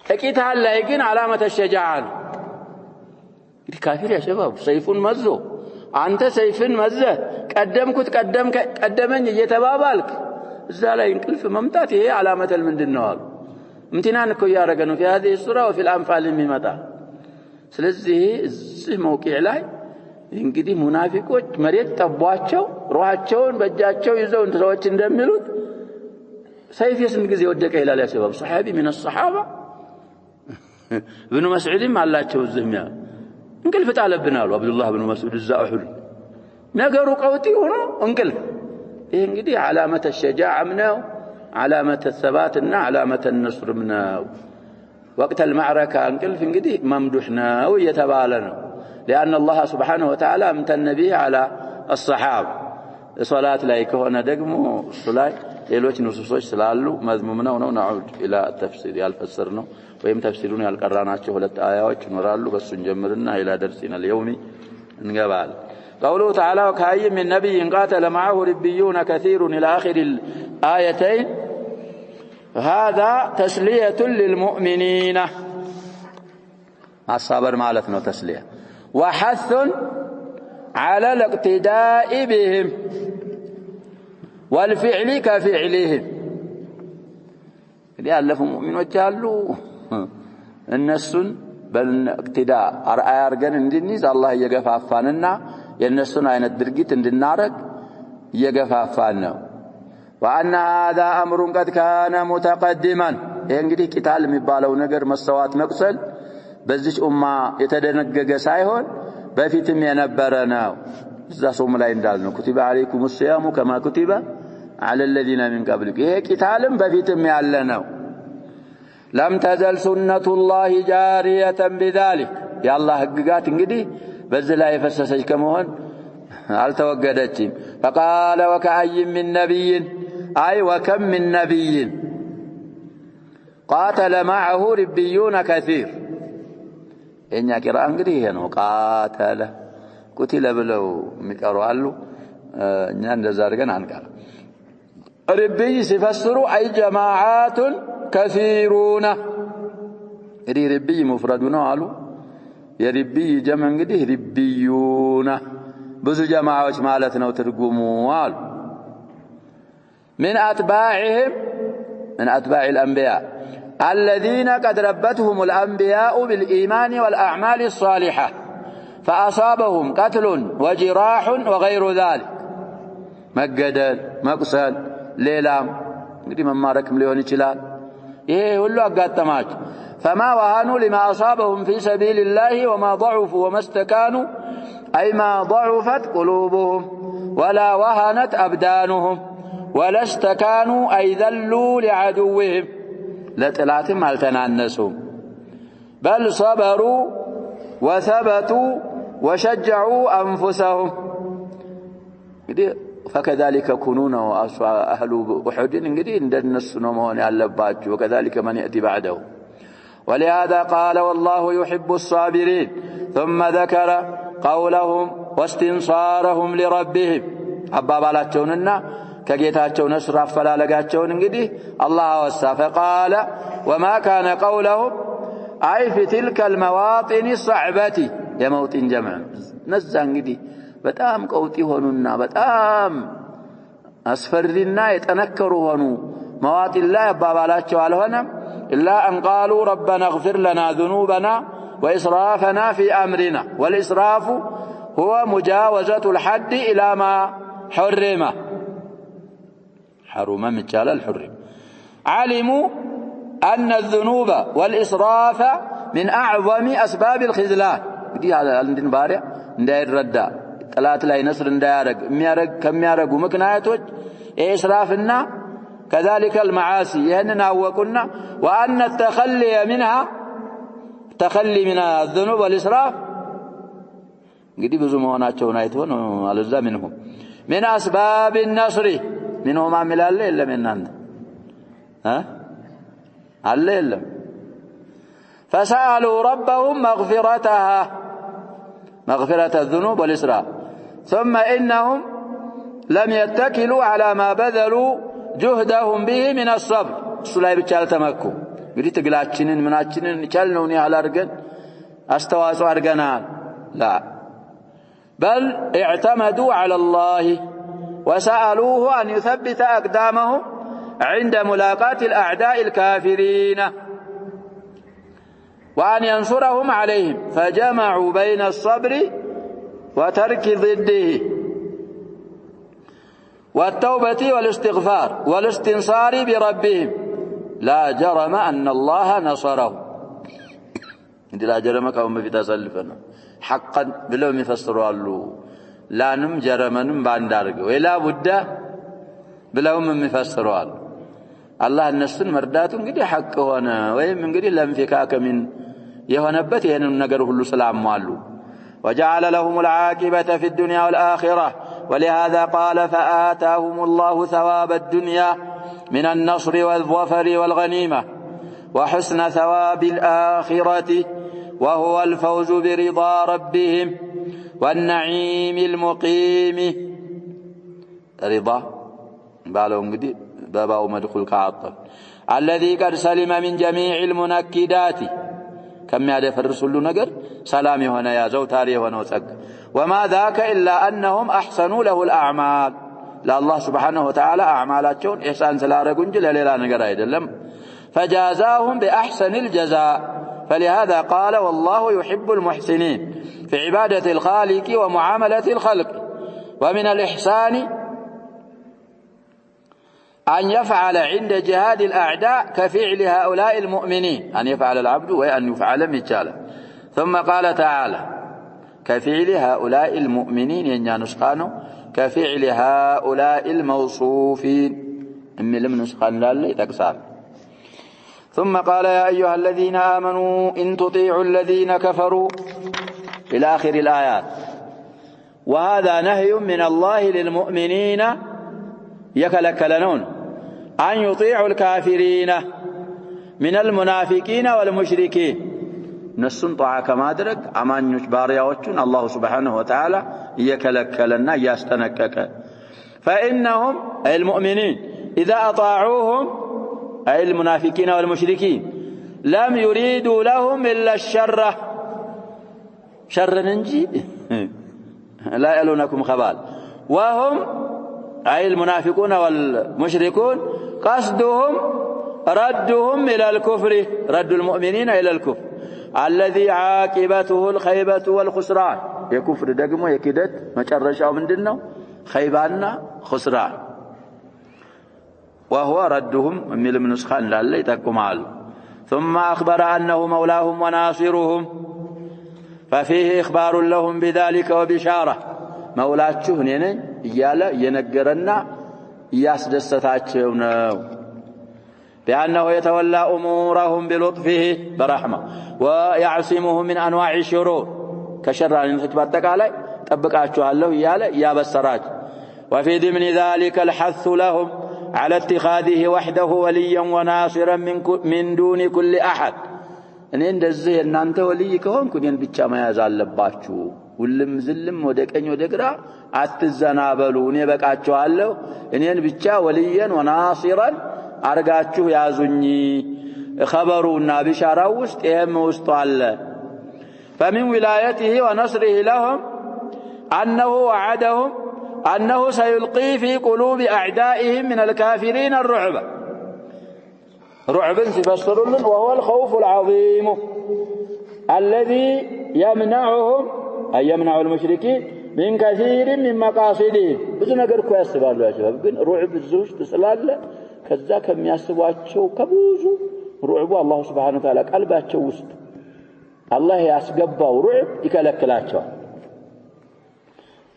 ተቂታል ላይ ግን علامه الشجاعه እንግዲህ ካፊር ያ ሸባብ ሰይፉን መዞ አንተ ሰይፍን መዘህ ቀደመኝ እየተባባልክ እዛ ላይ እንቅልፍ መምጣት ይሄ علامه ምንድነው አሉ امتنان كو يارغنو في هذه السوره وفي الانفال ميمتا ስለዚህ እዚህ መውቂዕ ላይ እንግዲህ ሙናፊቆች መሬት ተቧቸው ሩሃቸውን በእጃቸው ይዘው እንደሰዎች እንደሚሉት ሰይፍ የስንት ጊዜ ወደቀ ይላል ያ ሰበብ ሱሐቢ من الصحابه ابن مسعود አላቸው እዚህኛ እንቅልፍ ጣለብናሉ አብዱላህ ኢብኑ መስዑድ الزاحل ነገሩ ቀውጢ ሆኖ እንቅልፍ ይሄ እንግዲህ علامه الشجاعه ነው علامة الثبات إن علامة النصر منا وقت المعركة انقلف انقدي ممدوحنا ويتبالنا لأن الله سبحانه وتعالى امتن به على الصحابة صلاة لايك هنا دقمو صلاة يلوش نصوصوش سلالو مذمومنا ونعود إلى التفسير يالفسرنا ويم تفسيرون يالقرانات شهولة آيات نرالو بس نجمرنا إلى درسنا اليومي نقبال قوله تعالى وكأي من نبي قاتل معه ربيون كثير إلى آخر الآيتين هذا تسلية للمؤمنين الصبر مالتنا تسلية وحث على الاقتداء بهم والفعل كفعلهم لألف مؤمن وجالوا الناس በእቅትዳ አርአያ አርገን እንድንይዝ አላህ እየገፋፋንና የነሱን አይነት ድርጊት እንድናረግ እየገፋፋን ነው። وأن هذا أمر قد كان متقدما እንግዲህ ቂታል የሚባለው ነገር መሰዋት መቅሰል በዚህ ኡማ የተደነገገ ሳይሆን በፊትም የነበረ ነው። እዛ ሶም ላይ እንዳልነው كتب عليكم الصيام كما كتب على الذين من قبلكم ይሄ ቂታልም በፊትም ያለ ነው። لم تزل سنة الله جارية بذلك የአላህ ህግጋት እንግዲህ በዚህ ላይ የፈሰሰች ከመሆን አልተወገደችም። فقال وكأي من نبي أي وكم من نبي قاتل معه ربيون كثير እኛ ቂራ እንግዲህ ይሄ ነው ቃተለ ቁቲለ ብለው የሚቀሩ አሉ። እኛ እንደዛ አድርገን አንቀር። ربي ሲፈስሩ أي جماعات كثيرون እንግዲህ ربي مفرد ነው አሉ። የربي ጀምዕ እንግዲህ ربيون ብዙ ጀማዓዎች ማለት ነው ትርጉሙ አሉ። من أتباعهم من أتباع الأنبياء الذين قد ربتهم الأنبياء بالإيمان والأعمال الصالحة فأصابهم قتل وجراح وغير ذلك مقدل مقصل ليلام እንግዲህ መማረክም ሊሆን ይችላል። ይሄ ሁሉ አጋጠማቸው። فما وهنوا لما أصابهم في سبيل الله وما ضعفوا وما استكانوا أي ما ضعفت قلوبهم ولا وهنت أبدانهم ولا استكانوا أي ذلوا لعدوهم لطلاتهم التنانسهم بل صبروا وثبتوا وشجعوا أنفسهم فكذلك كنون أهل أحد እንግዲህ እንደነሱ ነው መሆን ያለባቸው። وكذلك من يأتي بعده ولهذا قال والله يحب الصابرين ثم ذكر قولهم واستنصارهم لربهم አባባላቸውንና ከጌታቸው ነስር አፈላለጋቸውን እንግዲህ አላህ አወሳ። فقال وما كان قولهم أي في تلك المواطن الصعبة የመውጢን ጀምዕ ነዛ እንግዲህ በጣም ቀውጢ ሆኑና በጣም አስፈሪና የጠነከሩ ሆኑ መዋጢን ላይ አባባላቸው አልሆነም إلا أن قالوا ربنا اغفر لنا ذنوبنا وإسرافنا في أمرنا والإسراف هو مجاوزة الحد إلى ما حرم مجال الحرم علموا أن الذنوب والإسراف من أعظم أسباب الخذلان دي هذا عندنا بارع ندير ردا ثلاث لا ينصر نديارك كم يارجوا مكنايتوج إسرافنا كذلك المعاصي يهننا وكنا وأن التخلي منها تخلي من الذنوب والإسراف قدي بزموناتهم نايتون على منهم من أسباب النصر منهم عمل الله إلا من عند الله إلا فسألوا ربهم مغفرة الذنوب والإسراف ثم إنهم لم يتكلوا على ما بذلوا جهدهم به من الصبر سلاي بچال تمكو እንግዲህ ትግላችንን ምናችንን ይቻልነውን ያህል አርገን አስተዋጽኦ አርገናል لا بل اعتمدوا على الله وسألوه أن يثبت أقدامهم عند ملاقاة الأعداء الكافرين وأن ينصرهم عليهم فجمعوا بين الصبر وترك ضده والتوبة والاستغفار والاستنصار بربهم لا جرم أن الله نصره لا جرم كهم في تسلفنا حقا بلو يفسروا له لا نم جرمنم باندارك ولا بد بلو يفسروا له الله النسن مرداتهم እንግዲህ حق ሆነ ወይም እንግዲህ ለምፊካከ ምን የሆነበት ይሄንን ነገር ሁሉ ስላሟሉ وجعل لهم العاقبة في الدنيا والآخرة ولهذا قال فآتاهم الله ثواب الدنيا من النصر والظفر والغنيمة وحسن ثواب الآخرة وهو الفوز برضا ربهم والنعيم المقيم رضا بالو انقدي باباو مدخل كعطل الذي قد سلم من جميع المنكدات كم يدفر رسول نجر سلامي هنا يا زوتاري هنا وثق وما ذاك إلا أنهم أحسنوا له الأعمال لا الله سبحانه وتعالى أعمالاتهم إحسان سلارة قنجل ليلا نجر أيدلم فجازاهم بأحسن الجزاء فلهذا قال والله يحب المحسنين في عبادة الخالق ومعاملة الخلق. ومن الإحسان أن يفعل عند جهاد الأعداء كفعل هؤلاء المؤمنين، أن يفعل العبد وأن يفعل مثاله. ثم قال تعالى كفعل هؤلاء المؤمنين ينجا نسخانه كفعل هؤلاء الموصوفين أمي لم نسخان لله تكسر. ثم قال يا أيها الذين آمنوا إن تطيعوا الذين كفروا إلى آخر الآيات. وهذا نهي من الله للمؤمنين يكلكلنون أن يطيعوا الكافرين من المنافقين والمشركين. نسون طاعة كما درك أمان يجباريا وچون الله سبحانه وتعالى يكلكلنا يستنكك. فإنهم أي المؤمنين إذا أطاعوهم أي المنافقين والمشركين لم يريدوا لهم إلا الشر، شر ننجي لا يلونكم خبال. وهم أي المنافقون والمشركون قصدهم ردهم إلى الكفر، رد المؤمنين إلى الكفر الذي عاقبته الخيبة والخسران. يكفر دقمه يكدت ما ترشوا من دنه خيباننا خسران. وهو ردهم من نسخان لله يتقم على. ثم أخبر أنه مولاهم وناصرهم، ففيه إخبار لهم بذلك وبشارة. مولاته هنا يالا ينقرنا ياسدستاتنا بأنه يتولى أمورهم بلطفه برحمة ويعصمهم من أنواع الشرور كشر أن تتبتك علي تبقاتها له يالا يا بسراج. وفي ضمن ذلك الحث لهم على اتخاذه وحده وليا وناصرا من دون كل أحد. أن እንደዚህ እናንተ ወልይ ከሆንኩ እኔን ብቻ መያዝ አለባችሁ፣ ሁሉም ዝልም ወደቀኝ ወደግራ አትዘናበሉ፣ እኔ በቃችኋለሁ፣ እኔን ብቻ ወልየን ወናሲራን አርጋችሁ ያዙኝ። خبرونا بشارው ውስጥ ይሄም ውስጥ አለ። فمن ولايته ونصره لهم أنه وعدهم أنه سيلقي في قلوب أعدائهم من الكافرين الرعب. رعب سيفسر لنا وهو الخوف العظيم الذي يمنعهم أي يمنع المشركين من كثير من مقاصدهم. ብዙ ነገር እኮ ያስባሉ ያ شباب ግን رعب الزوج تسلاله ከዛ ከሚያስቧቸው ከብዙ رعب الله سبحانه وتعالى ቀልባቸው ውስጥ الله ያስገባው رعب ይከለክላቸዋል።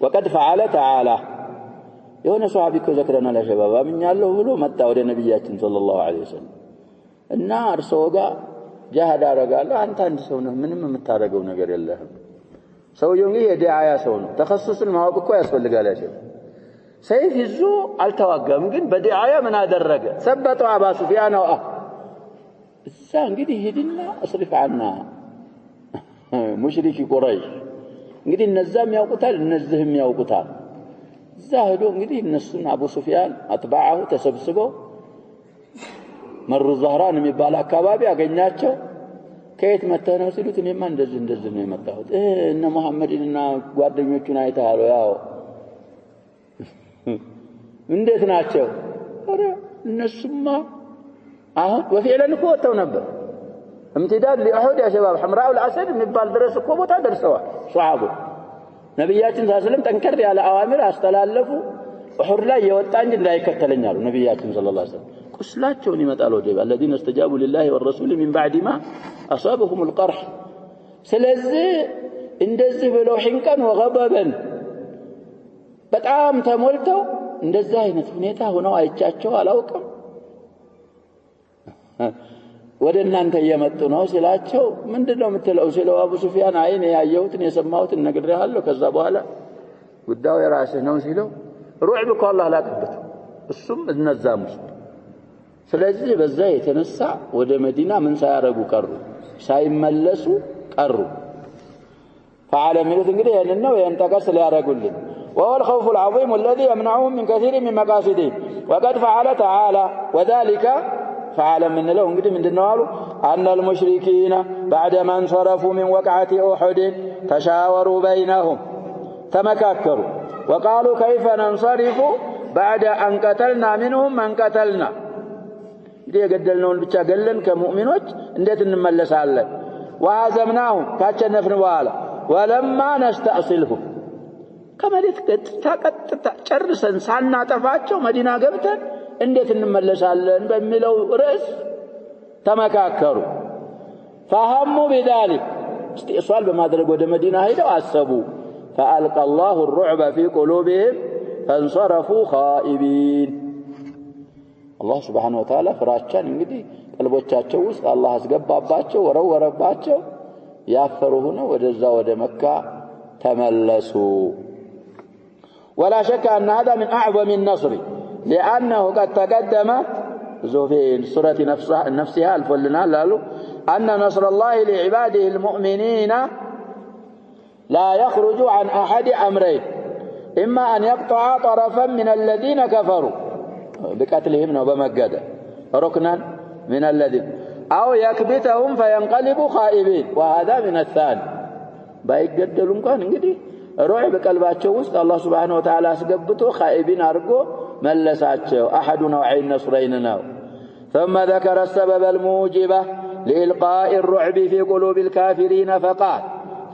وقد فعل تعالى የሆነ ሷሃቢ እኮ ዘክረናል ያ شباب አምኛለሁ ብሎ መጣ ወደ ነብያችን ሰለላሁ ዐለይሂ ወሰለም እና እርሶጋ ጃሃድ አረጋለሁ አንተ አንድ ሰው ነህ ምንም የምታረገው ነገር የለህም። ሰውየው እንግዲህ የዲዓያ ሰው ነው። ተخصصን ማወቅ እኮ ያስፈልጋል ያ شباب። ሰይፍ ይዞ አልተዋጋም ግን በዲዓያ ምን አደረገ? ሰበጡ አባ ሱፊያን ነው እዛ እንግዲህ ሄድና አስሪፍ عنا ሙሽሪክ ቁረይሽ እንግዲህ እነዛም ያውቁታል እነዚህም ያውቁታል። እዛ ሄዶ እንግዲህ እነሱና አቡ ሱፊያን አጥባዓው ተሰብስበው መሩ ዛህራን የሚባል አካባቢ አገኛቸው። ከየት መጣህ ነው ሲሉት እኔማ እንደዚህ ነው የመጣሁት። እነ መሐመድና ጓደኞቹን አይተሃል? ያው እንዴት ናቸው? አረ እነሱማ አሁን ወፊዕለን እኮ ወጥተው ነበር። امتداد لأحد يا شباب حمراء الأسد የሚባል ድረስ እኮ ቦታ ደርሰዋል ሷሃቡ። ነብያችን ሰለላሁ ዐለይሂ ወሰለም ጠንከር ያለ አዋሚር አስተላለፉ። እሁድ ላይ የወጣ እንጂ እንዳይከተለኛሉ ነብያችን ሰለላሁ ዐለይሂ ወሰለም ቁስላቸውን ይመጣል ወደ الذين استجابوا لله والرسول من بعد ما أصابهم القرح። ስለዚህ እንደዚህ ብለው ሕንቀን ወገበበን በጣም ተሞልተው እንደዛ አይነት ሁኔታ ሆነው አይቻቸው አላውቅም። ወደ እናንተ እየመጡ ነው ሲላቸው ምንድነው የምትለው ሲለው አቡ ሱፊያን አይኔ ያየሁትን የሰማሁትን ነግሬሃለሁ ከዛ በኋላ ጉዳዩ የራስህ ነው ሲለው ሩዕብ እኮ አላህ ላቀበት እሱም እነዛም ውስጥ። ስለዚህ በዛ የተነሳ ወደ መዲና ምን ሳያረጉ ቀሩ ሳይመለሱ ቀሩ። فعلى ملت እንግዲህ ይሄንን ነው የንጠቀስ ሊያረጉልን وهو الخوف العظيم الذي يمنعهم من كثير من مقاصدهم. وقد فعل تعالى وذلك فعل من له እንግዲህ ምንድነው አሉ أن المشركين بعدما انصرفوا من وقعة أحد تشاوروا بينهم تمككروا وقالوا كيف ننصرف بعد أن قتلنا منهم من قتلنا. እንግዲህ የገደልነውን ብቻ ገለን ከሙእሚኖች እንዴት እንመለሳለን? وهزمناهم كاتشنفن بوالا ولما نستأصلهم كماليت ጨርሰን ሳናጠፋቸው መዲና ገብተን እንዴት እንመለሳለን በሚለው ርዕስ ተመካከሩ فهموا بذلك استئصال بمادرج ወደ መዲና ሄደው አሰቡ فألقى الله الرعب في قلوبهم فانصرفوا خائبين الله سبحانه وتعالى ፍራቻን እንግዲህ ቀልቦቻቸው ውስጥ አላህ አስገባባቸው ወረወረባቸው ያፈሩ ሆነው ወደዛ ወደ መካ ተመለሱ ولا شك أن هذا من أعظم النصر لأنه قد تقدم في سورة نفسها الفلنا لالو أن نصر الله لعباده المؤمنين لا يخرج عن أحد أمرين إما أن يقطع طرفا من الذين كفروا بقتلهم وبمجد ركنا من الذين أو يكبتهم فينقلبوا خائبين وهذا من الثاني بايقدلون كان انجدي رعب قلباቸው ውስጥ الله سبحانه وتعالى አስገብቶ خائبين አርጎ መለሳቸው أحد نوعين النصرين ነው ثم ذكر السبب الموجبة لإلقاء الرعب في قلوب الكافرين فقال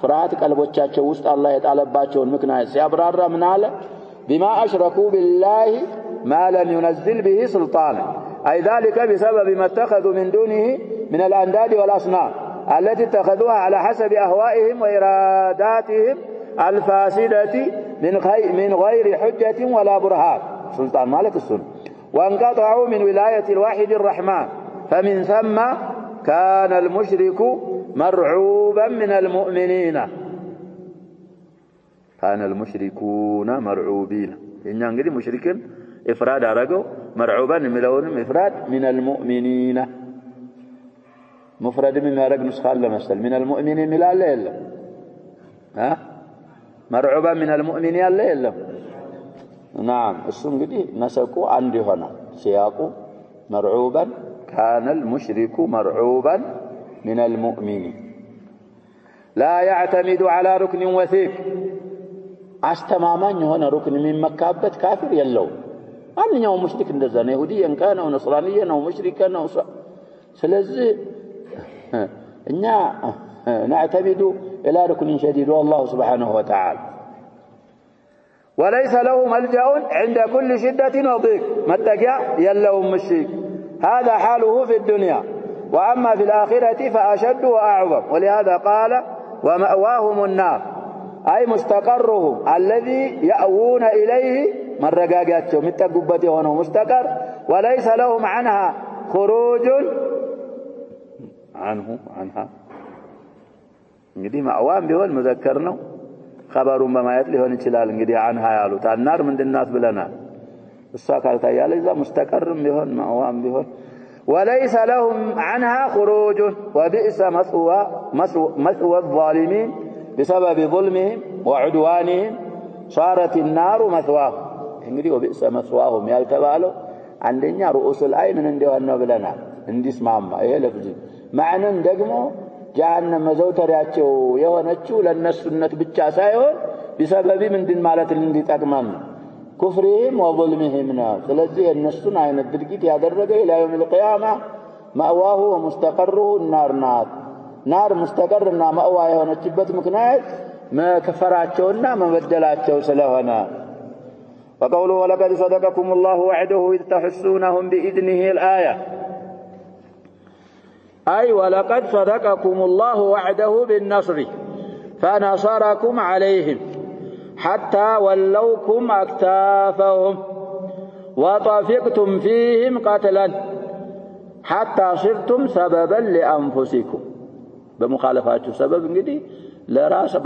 فرات قلبوቻቸው ውስጥ الله የጣለባቸውን ምክንያት ሲያብራራ ምን አለ بما أشركوا بالله ما لم ينزل به سلطانا أي ذلك بسبب ما اتخذوا من دونه من الأنداد والأصنام التي اتخذوها على حسب أهوائهم وإراداتهم الفاسدة من غير حجة ولا برهان سلطان مالك السنة وانقطعوا من ولاية الواحد الرحمن فمن ثم كان المشرك مرعوبا من المؤمنين كان المشركون مرعوبين إن انجدي مشركين إفراد أرقوا مرعوبا ملونهم إفراد من المؤمنين مفرد من أرق نسخة لمثل من المؤمنين لا إلا ها مرعوبا من المؤمنين لا إلا نعم السنجدي نسكوا عندي هنا سياقوا مرعوبا كان المشرك مرعوبا من المؤمنين لا يعتمد على ركن وثيق استمامان هنا ركن من مكابة كافر يلو ማንኛውም ሙሽሪክ እንደዛ ነው ይሁዲያን ካነ ነው ነስራንያ ነው ሙሽሪክ ነው ስለዚህ እኛ نعتمد الى ركن شديد والله سبحانه وتعالى وليس له ملجأ عند كل شدة وضيق متجأ يلهم مشرك هذا حاله في الدنيا واما في الاخره فاشد واعظم ولهذا قال ومأواهم النار اي مستقرهم الذي يأوون اليه مرغاغاتهم متقبت هنا مستقر وليس لهم عنها خروج عنها እንግዲህ ማዋም ቢሆን መዘከር ነው خبሩን በማየት ሊሆን ይችላል እንግዲህ عنها ያሉት አናር ምንድናት ብለናል እሷ ካልታያለ እዛ مستقرም ቢሆን ማዋም ቢሆን وليس لهم عنها خروج وبئس مثوى الظالمين بسبب ظلمهم وعدوانهم صارت النار مثواهم እንግዲህ وبئس مثواهم ያልተባለው አንደኛ رؤوس العين እንደሆነ ነው ብለናል እንዲስማማ ይሄ ለፍዚ ማዕነን ደግሞ ጀሃነም መዘውተሪያቸው የሆነችው ለነሱነት ብቻ ሳይሆን بسبب ምንድን ማለት እንዲጠቅመን كفرهم وظلمهم ስለዚህ እነሱን አይነት ድርጊት ያደረገ الى يوم القيامه مأواه ومستقره النار نار مستقرና مأوا የሆነችበት ምክንያት መከፈራቸውና መበደላቸው ስለሆነ وقوله ولقد صدقكم الله وعده إذ تحسونهم بإذنه الآية أي ولقد صدقكم الله وعده بالنصر فنصركم عليهم حتى ولوكم أكتافهم وطفقتم فيهم قتلا حتى صرتم سببا لأنفسكم بمخالفات سبب እንግዲህ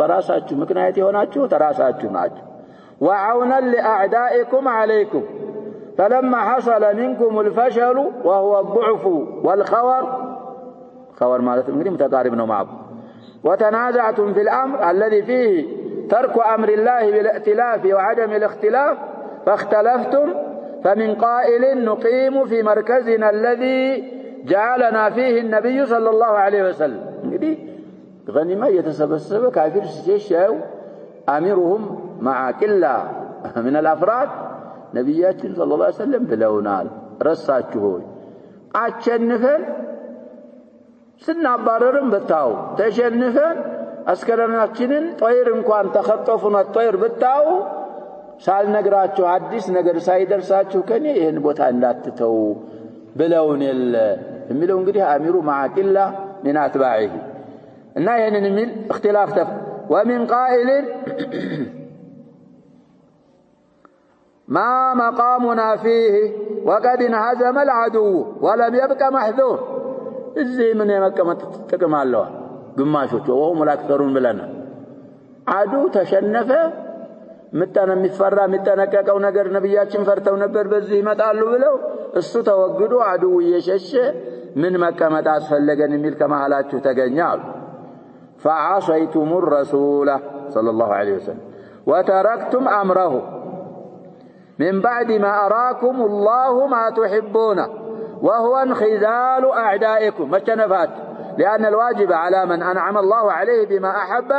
በራሳችሁ ምክንያት የሆናችሁ ተራሳችሁ ናችሁ وعونا لأعدائكم عليكم فلما حصل منكم الفشل وهو الضعف والخور مالت انغدي متقارب ነው معه وتنازعتم في الأمر الذي فيه ترك أمر الله بالائتلاف وعدم الاختلاف فاختلفتم فمن قائل نقيم في مركزنا الذي جعلنا فيه النبي صلى الله عليه وسلم እንግዲህ غنيمه يتسبسب كافر ሲሸው أميرهم مع قلة من الأفراد نبياتنا صلى الله عليه وسلم بلونال رساتشوه أتشنفن ስናባረርም በታው ተሸንፈን አስከረናችንን ጦይር እንኳን ተخطፉና ጦይር በታው ሳልነግራችሁ አዲስ ነገር ሳይደርሳችሁ ከኔ ይሄን ቦታ እንዳትተው ብለውን የሚለው እንግዲህ አሚሩ ማዕቂላ من أتباعه እና ይሄንን የሚል اختلاف ومن قائل ما مقامنا فيه وقد انهزم العدو ولم يبق محذور እዚህ ምን የመቀመጥ ጥቅም አለው ግማሾቹ ወهم الاكثرون ብለና አዱ ተሸነፈ ምጣና የሚፈራ የሚጠነቀቀው ነገር ነብያችን ፈርተው ነበር በዚህ ይመጣሉ ብለው እሱ ተወግዶ አዱ እየሸሸ من مكمت أسفلقن ملك مهلاته تقنيال فعصيتم الرسول صلى الله عليه وسلم وتركتم أمره من بعد ما أراكم الله ما تحبون وهو انخذال أعدائكم ما التنفات لأن الواجب على من أنعم الله عليه بما أحب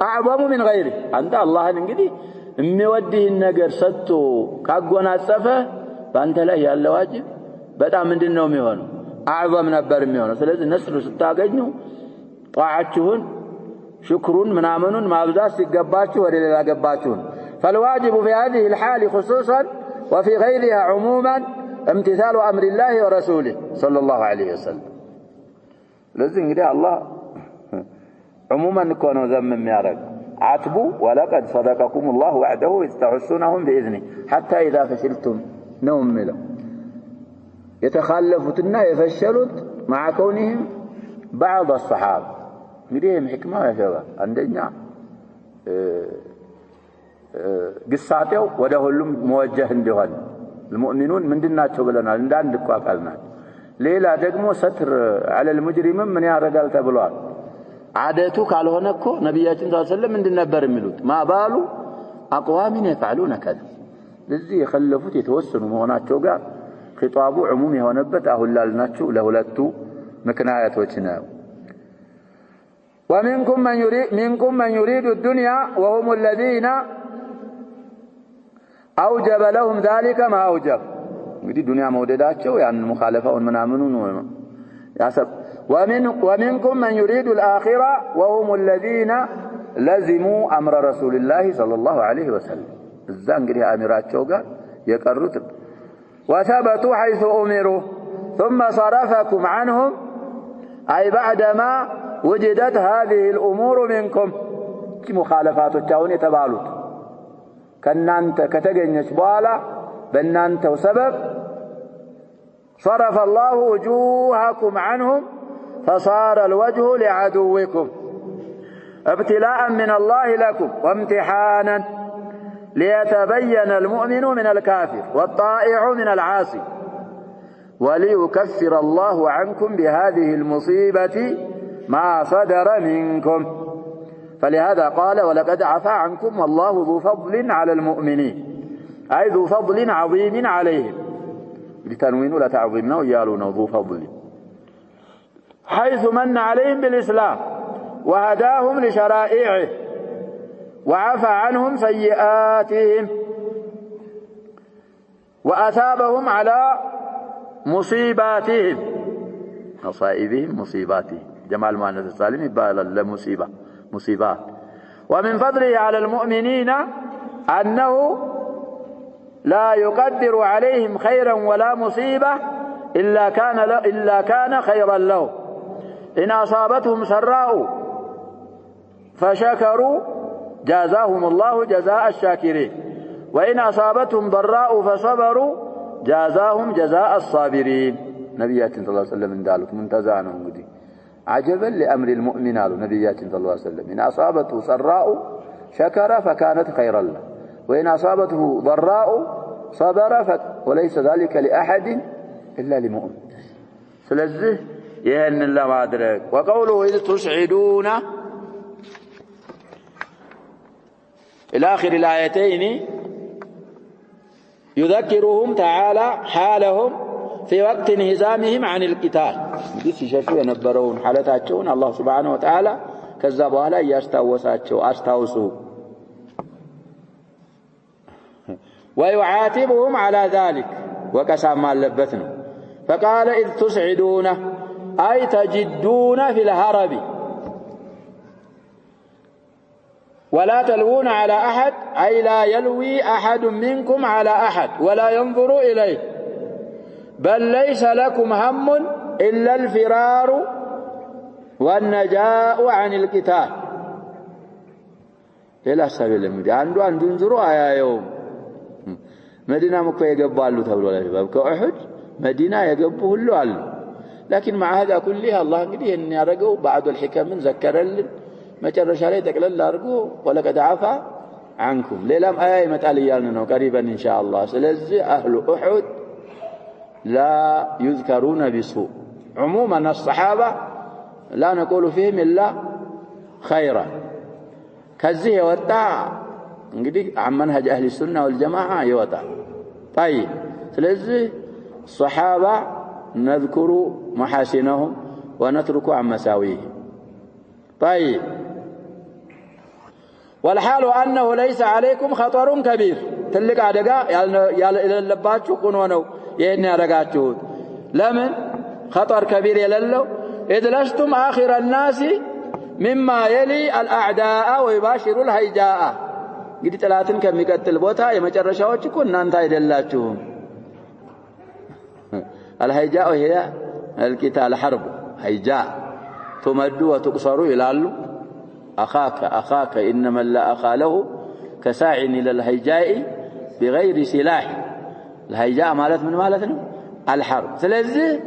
أعظم من غيره عند الله نقدي موديه النقر ستو كاقونا السفة فأنت لا هي الواجب بدأ من دينهم يهونوا أعظم نبر ميونه ስለዚህ ነስሩ ስታገኙ ጧዓችሁን ሽክሩን ምናምኑን ማብዛት ሲገባችሁ ወደ ሌላ ገባችሁን فالواجب في هذه الحال خصوصا وفي غيرها عموما امتثال أمر الله ورسوله صلى الله عليه وسلم لذلك እንግዲህ አላህ عموما كونوا ذم የሚያረግ عتبوا ولقد صدقكم الله وعده إذ تحسونهم بإذنه حتى إذا فشلتم نوم له يتخلفتنا يفشلت مع كونهم بعض الصحابة مريهم حكمة يا شباب عندنا قصاتهم ودهلهم موجه دهن المؤمنون من دناتهم بلنا عندنا دكوا قالنا ليلا دقمو ستر على المجرم من يا رجال تبلوان عادته قالوا هناكو نبياتنا صلى الله عليه وسلم من دنبر ملوت ما بالوا أقوام يفعلون كذا لذي يخلفوت يتوسنوا مهوناتهم قال خطابه عمومي هونبت أهلالناتشو لهولتو مكناياتوچنا ومنكم من يريد الدنيا وهم الذين أوجب لهم ذلك ما أوجب دي دنيا مودداتشو يعني مخالفة منامنون ياسب ومنكم من يريد الآخرة وهم الذين لزموا أمر رسول الله صلى الله عليه وسلم الزانقري أميراتشو قال يقرر وثبتوا حيث أمروا ثم صرفكم عنهم أي بعدما وجدت هذه الأمور منكم مخالفات التاون يتبالوت كنانت كتجنش بالا بنانت وسبب صرف الله وجوهكم عنهم فصار الوجه لعدوكم ابتلاء من الله لكم وامتحانا ليتبين المؤمن من الكافر والطائع من العاصي وليكفر الله عنكم بهذه المصيبة ما صدر منكم فلهذا قال ولقد عفا عنكم والله ذو فضل على المؤمنين أي ذو فضل عظيم عليهم لتنوين لا تعظيمنا ويالون ذو فضل حيث من عليهم بالإسلام وهداهم لشرائعه وعفى عنهم سيئاتهم وأثابهم على مصيباتهم مصائبهم مصيباتهم جمال مؤنث السالم يبقى لمصيبة مصيبات ومن فضله على المؤمنين أنه لا يقدر عليهم خيرا ولا مصيبة إلا كان خيرا له إن أصابتهم سراء فشكروا جازاهم الله جزاء الشاكرين وإن أصابتهم ضراء فصبروا جازاهم جزاء الصابرين نبيات صلى الله عليه وسلم من ذلك منتزعنهم قدي عجبا لأمر المؤمن نبيات صلى الله عليه وسلم إن أصابته سراء شكر فكانت خيرا له وإن أصابته ضراء صبر وليس ذلك لأحد إلا لمؤمن سلزه يهن الله ما أدرك وقوله إذ تسعدون إلى آخر الآيتين يذكرهم تعالى حالهم في وقت انهزامهم عن القتال ديس شافوا ينبرون حالتاቸውን الله سبحانه وتعالى ከዛ በኋላ ያስተዋወሳቸው አስተዋውሱ ويعاتبهم على ذلك وقسم አለበት ነው فقال إذ تسعدون أي تجدون في الهرب ولا تلوون على أحد أي لا يلوي أحد منكم على أحد ولا ينظر إليه بل ليس لكم هم إلا الفرار والنجاء عن القتال إلى سبيل المدى عنده أن تنظروا آيا يوم مدينة مكة يقبالوا تبلو الأشباب كأحد مدينة يقبوه اللو علو لكن مع هذا كلها الله قديه أن يرقوا بعض الحكم من ذكر ما جرش عليه تقلل لارقوا ولقد عفا عنكم ليلام آية متعلياننا قريبا إن شاء الله سلزي أهل أحد لا يذكرون بسوء عموما الصحابة لا نقول فيهم إلا خيرا كزيه يوطع انقدي عن منهج أهل السنة والجماعة يوطع طيب سلزي الصحابة نذكر محاسنهم ونترك عن مساويهم طيب والحال أنه ليس عليكم خطر كبير تلك عدقاء يلباتشو قنونو يهني عدقاتشو لمن خطر كبير يللو إذ لستم آخر الناس مما يلي الأعداء ويباشر الهيجاء قد تلاتن كم يقتل بوتا يمجرشاوش كنا انتا يدلاتشوهم الهيجاء هي القتال حرب هيجاء تمد وتقصر يلالو أخاك إنما لا أخا له كساع إلى الهيجاء بغير سلاح الهيجاء مالت من مالتنا الحرب سلزي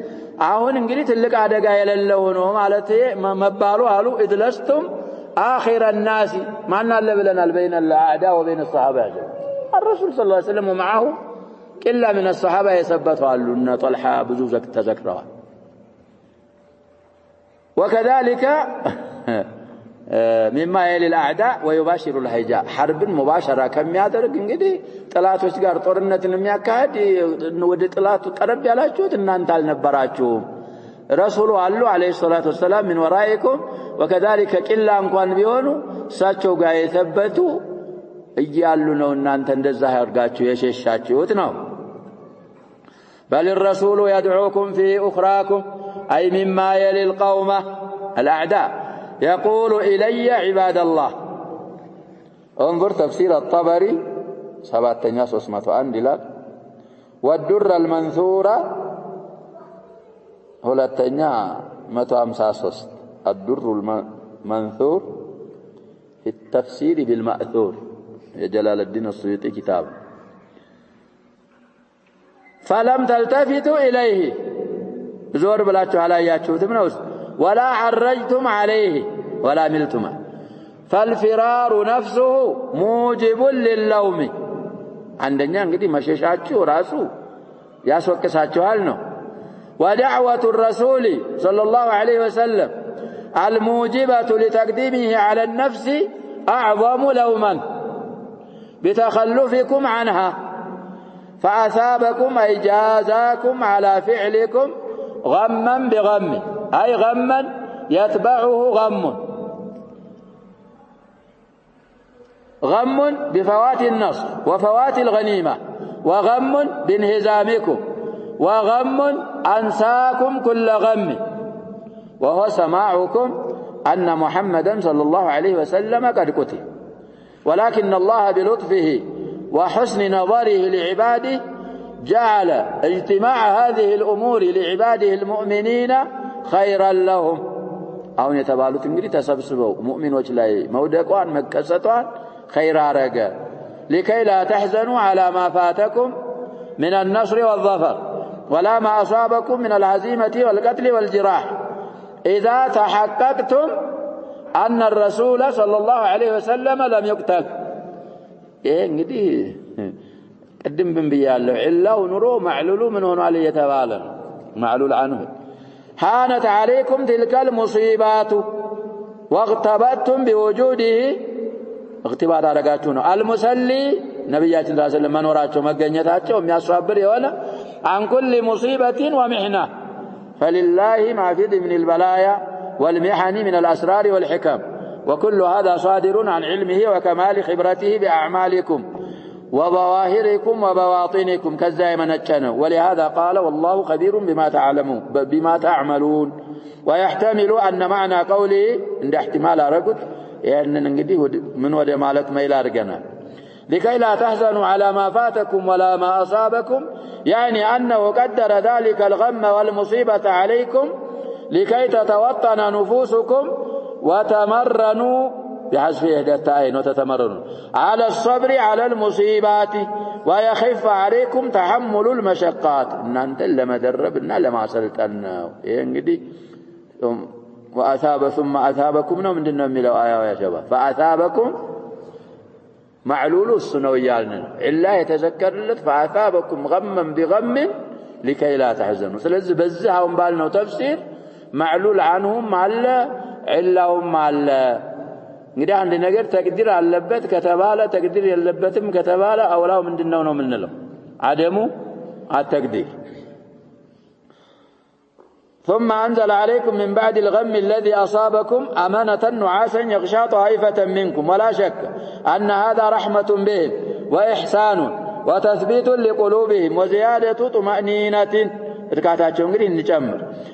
አሁን እንግዲህ ትልቅ አደጋ የሌለው ነው ማለት መባሉ አሉ إذ لستم آخر الناس ማን አለ ብለናል بين الأعداء وبين الصحابة الرسول صلى الله عليه وسلم ومعه إلا من الصحابة يثبتوا አሉ እነ طلحة ብዙ ተዘክረዋል وكذلك مما يلي الأعداء ويباشر الهيجاء حرب مباشرة كم يادرق እንግዲህ ጥላቶች ጋር ጦርነትን የሚያካሂድ ወደ ጥላቱ ቀረብ ያላችሁት እናንተ አልነበራችሁም ረሱሉ አሉ አለይሂ ሰላቱ ወሰለም من ورائكم وكذلك قላ እንኳን ቢሆኑ እሳቸው ጋር የተበቱ እያሉ ነው እናንተ እንደዛ ያርጋችሁ የሸሻችሁት ነው بل الرسول يدعوكم في أخراكم أي مما يلي القوم الأعداء يقول إلي عباد الله انظر تفسير الطبري سبعتنيا سوسمة أندلال والدر المنثورة هلتنيا متو أمساسوس الدر المنثور في التفسير بالمأثور يا جلال الدين السيوطي كتاب فلم تلتفتوا إليه زور بلاتشو على ياتشوتم نوز ولا حرجتم عليه ولا ملتما فالفرار نفسه موجب للوم عندنا እንግዲህ መሸሻችሁ ራሱ ያስወቅሳችኋል ነው ودعوة الرسول صلى الله عليه وسلم الموجبة لتقديمه على النفس أعظم لوما بتخلفكم عنها فأثابكم أي جازاكم على فعلكم غما بغم أي غما يتبعه غم بفوات النصر وفوات الغنيمة وغم بانهزامكم وغم أنساكم كل غم وهو سماعكم أن محمدا صلى الله عليه وسلم قد قتل ولكن الله بلطفه وحسن نظره لعباده جعل اجتماع هذه الأمور لعباده المؤمنين خيرا لهم أو يتبالوا تنقري تسبسبوا مؤمن وجلاي مودقوان مكسطوان خيرا رقا لكي لا تحزنوا على ما فاتكم من النصر والظفر ولا ما أصابكم من الهزيمة والقتل والجراح إذا تحققتم أن الرسول صلى الله عليه وسلم لم يقتل إيه نقدي قدم بنبياله إلا ونرو معلول من هنا عليه يتبالا معلول عنه هانت عليكم تلك المصيبات واغتبتم بوجوده اغتباط አረጋችሁ المسلي نبيات الله صلى الله عليه وسلم منوراቸው መገኘታቸው የሚያስዋብር የሆነ عن كل مصيبة ومحنة فلله ما في من البلايا والمحن من الأسرار والحكم وكل هذا صادر عن علمه وكمال خبرته بأعمالكم وظواهركم وبواطنكم كالزائم نجنا ولهذا قال والله خبير بما تعملون ويحتمل أن معنى قوله عند احتمال أرقد يعني نقدي من ودي مالك ما يلارقنا لكي لا تحزنوا على ما فاتكم ولا ما أصابكم يعني أنه قدر ذلك الغم والمصيبة عليكم لكي تتوطن نفوسكم وتمرنوا بحذف إحدى التائين وتتمرنوا على الصبر على المصيبات ويخف عليكم تحمل المشقات إن أنت لما دربنا لما سلطنا يعني وأثاب ثم أثابكم من دون ملو آية يا شباب فأثابكم معلول السنويالنا إلا يتذكر لك فأثابكم غما بغم لكي لا تحزنوا سلز بزهم بالنا تفسير معلول عنهم على علهم على እንግዲህ አንድ ነገር ተቅዲር አለበት ከተባለ ተቅዲር የለበትም ከተባለ አውላው ምንድነው ነው ምንለው አደሙ التقدير ثم أنزل عليكم من بعد الغم الذي أصابكم أمانة نعاسا يغشى طائفة منكم ولا شك أن هذا رحمة بهم وإحسان وتثبيت لقلوبهم وزيادة طمأنينة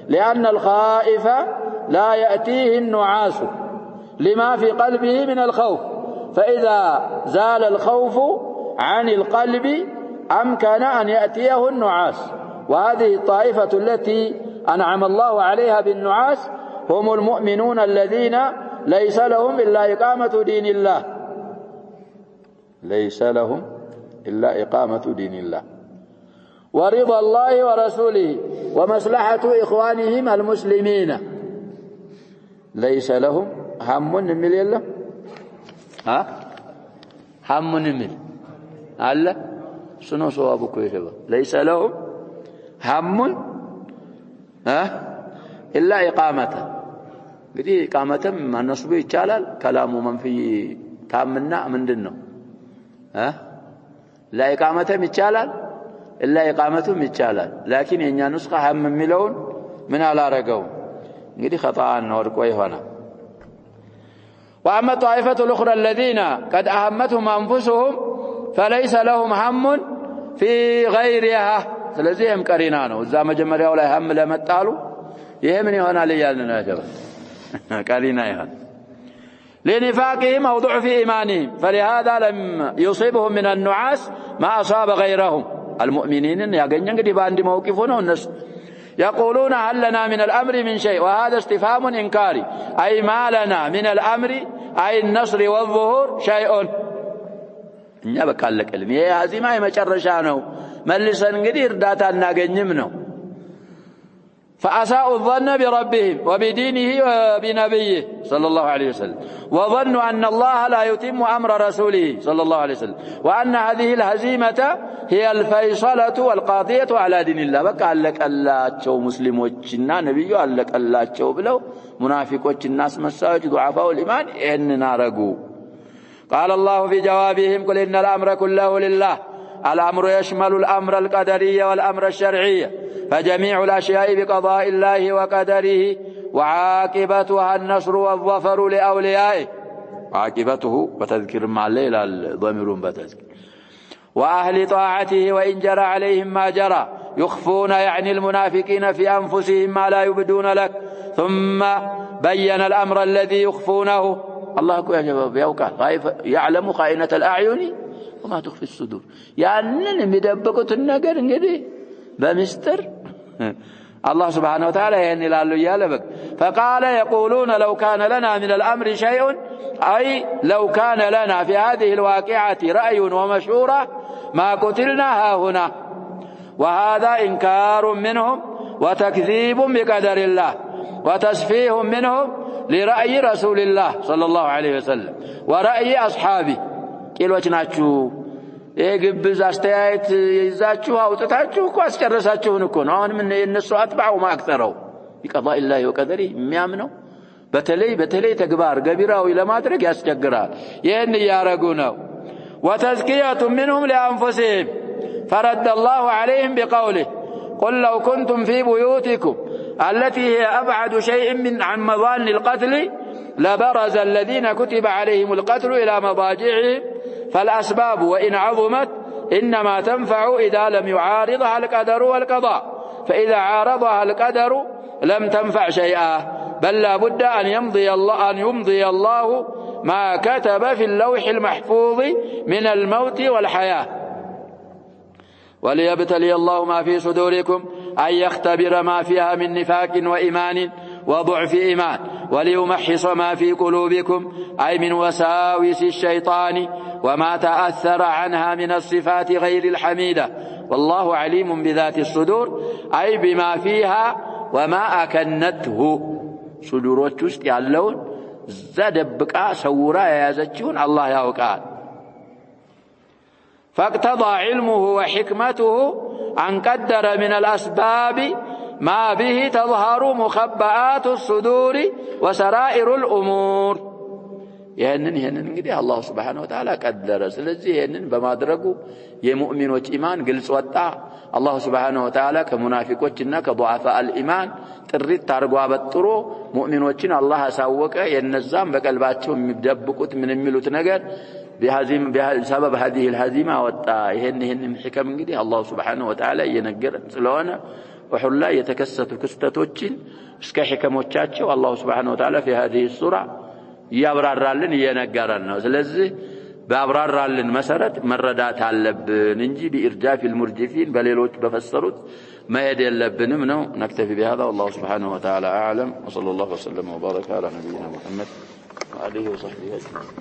لأن الخائف لا يأتيه النعاس لما في قلبه من الخوف فإذا زال الخوف عن القلب أمكن أن يأتيه النعاس وهذه الطائفة التي أنعم الله عليها بالنعاس هم المؤمنون الذين ليس لهم إلا إقامة دين الله ليس لهم إلا إقامة دين الله ورضا الله ورسوله ومصلحة إخوانهم المسلمين ليس لهم هم نمل يلا ها هم نمل الله شنو صوابك يا شباب ليس لهم هم ها إلا إقامته بدي إقامته ما نصب يتشالل كلام من في تامنا من دنه ها لا إقامته يتشالل إلا إقامته يتشالل لكن إن نسخة هم ملون من على رجو بدي خطأ نور كوي هنا وأما الطائفة الأخرى الذين قد أهمتهم أنفسهم فليس لهم هم في غيرها ስለዚህም ቀሪና ነው እዛ መጀመሪያው ላይ هم ለመጣሉ ይሄ ምን ይሆናል ይያልና ያጀባ ቀሪና ይሆን لنفاقهم أو ضعف إيمانهم فلهذا لم يصيبهم من النعاس ما أصاب غيرهم المؤمنين ያገኘ እንግዲህ በአንድ መውቂፍ ነው እነሱ يقولون هل لنا من الأمر من شيء وهذا استفهام إنكاري أي ما لنا من الأمر أي النصر والظهور شيء እኛ በቃለቀልም ይሄ አዚማ የመጨረሻ ነው መልሰን እንግዲህ እርዳታ እናገኝም ነው فأساءوا الظن بربهم وبدينه وبنبيه صلى الله عليه وسلم وظنوا أن الله لا يتم أمر رسوله صلى الله عليه وسلم وأن هذه الهزيمة هي الفيصلة والقاضية على دين الله بقى لك الله تشو مسلموچنا نبيو لك الله تشو بلو منافقوچ الناس مساوج ضعفاء الإيمان إننا رجو قال الله في جوابهم قل إن الأمر كله لله الأمر يشمل الأمر القدري والأمر الشرعي فجميع الأشياء بقضاء الله وقدره وعاقبتها النصر والظفر لأوليائه عاقبته بتذكر مع الليل الضمير بتذكر وأهل طاعته وإن جرى عليهم ما جرى يخفون يعني المنافقين في أنفسهم ما لا يبدون لك ثم بين الأمر الذي يخفونه الله يا شباب يعلم خائنة الأعين وما تخفي الصدور يعني مدبقوا النجر انجدي بمستر الله سبحانه وتعالى يعني لعله يالبك فقال يقولون لو كان لنا من الأمر شيء أي لو كان لنا في هذه الواقعة رأي ومشورة ما قتلنا هنا وهذا إنكار منهم وتكذيب بقدر الله وتسفيه منهم لرأي رسول الله صلى الله عليه وسلم ورأي أصحابه ቄሎች ናችሁ የግብዝ አስተያየት ይዛችሁ አውጥታችሁ እኮ አስጨረሳችሁን እኮ ነው አሁን ምን የነሱ አጥባው ማክተረው ይቀضاء الله وقدره የሚያምነው በተለይ ተግባር ገቢራዊ ለማድረግ ያስቸግራል ይሄን ያረጉ ነው وتزكية منهم لأنفسهم فرد الله عليهم بقوله قل لو كنتم في بيوتكم التي هي أبعد شيء عن مظان القتل لبرز الذين كتب عليهم القتل إلى مضاجعهم فالأسباب وإن عظمت إنما تنفع إذا لم يعارضها القدر والقضاء فإذا عارضها القدر لم تنفع شيئا، بل لا بد أن يمضي الله ما كتب في اللوح المحفوظ من الموت والحياة. وليبتلي الله ما في صدوركم، أن يختبر ما فيها من نفاق وإيمان وضعف إيمان، وليمحص ما في قلوبكم، أي من وساوس الشيطان وما تأثر عنها من الصفات غير الحميدة. والله عليم بذات الصدور، أي بما فيها وما أكنته. صدورات ውስጥ ያለውን ዘደብቃ ሰውራ የያዘችውን الله ያውቃል። فاقتضى علمه وحكمته أن قدر من الأسباب ما به تظهر مخبآت الصدور وسرائر الأمور. ይህንን እንግዲህ አላህ Subhanahu Wa Ta'ala ቀደረ። ስለዚህ ይህንን በማድረጉ የሙእሚኖች ኢማን ግልጽ ወጣ። አላህ Subhanahu Wa Ta'ala ከሙናፊቆችና ከضعፋ الإيمان ጥሪት አድርጎ አበጥሮ ሙእሚኖችን አላህ አሳወቀ። የነዛም በቀልባቸው የሚደብቁት ምን የሚሉት ነገር بسبب هذه الهزيمة وطا ይህንን ሕክም እንግዲህ አላህ Subhanahu Wa Ta'ala እየነገረን ስለሆነ ወሁላ የተከሰቱ ክስተቶችን እስከ ሕክሞቻቸው አላህ Subhanahu Wa Ta'ala في هذه السورة ያብራራልን እየነገረን ነው። ስለዚህ በአብራራልን መሰረት መረዳት አለብን እንጂ بإرجاف المرجفين በሌሎች በፈሰሩት መሄድ የለብንም ነው። نكتفي بهذا والله سبحانه وتعالى أعلم، وصلى الله وسلم وبارك على نبينا محمد وآله وصحبه أجمعين.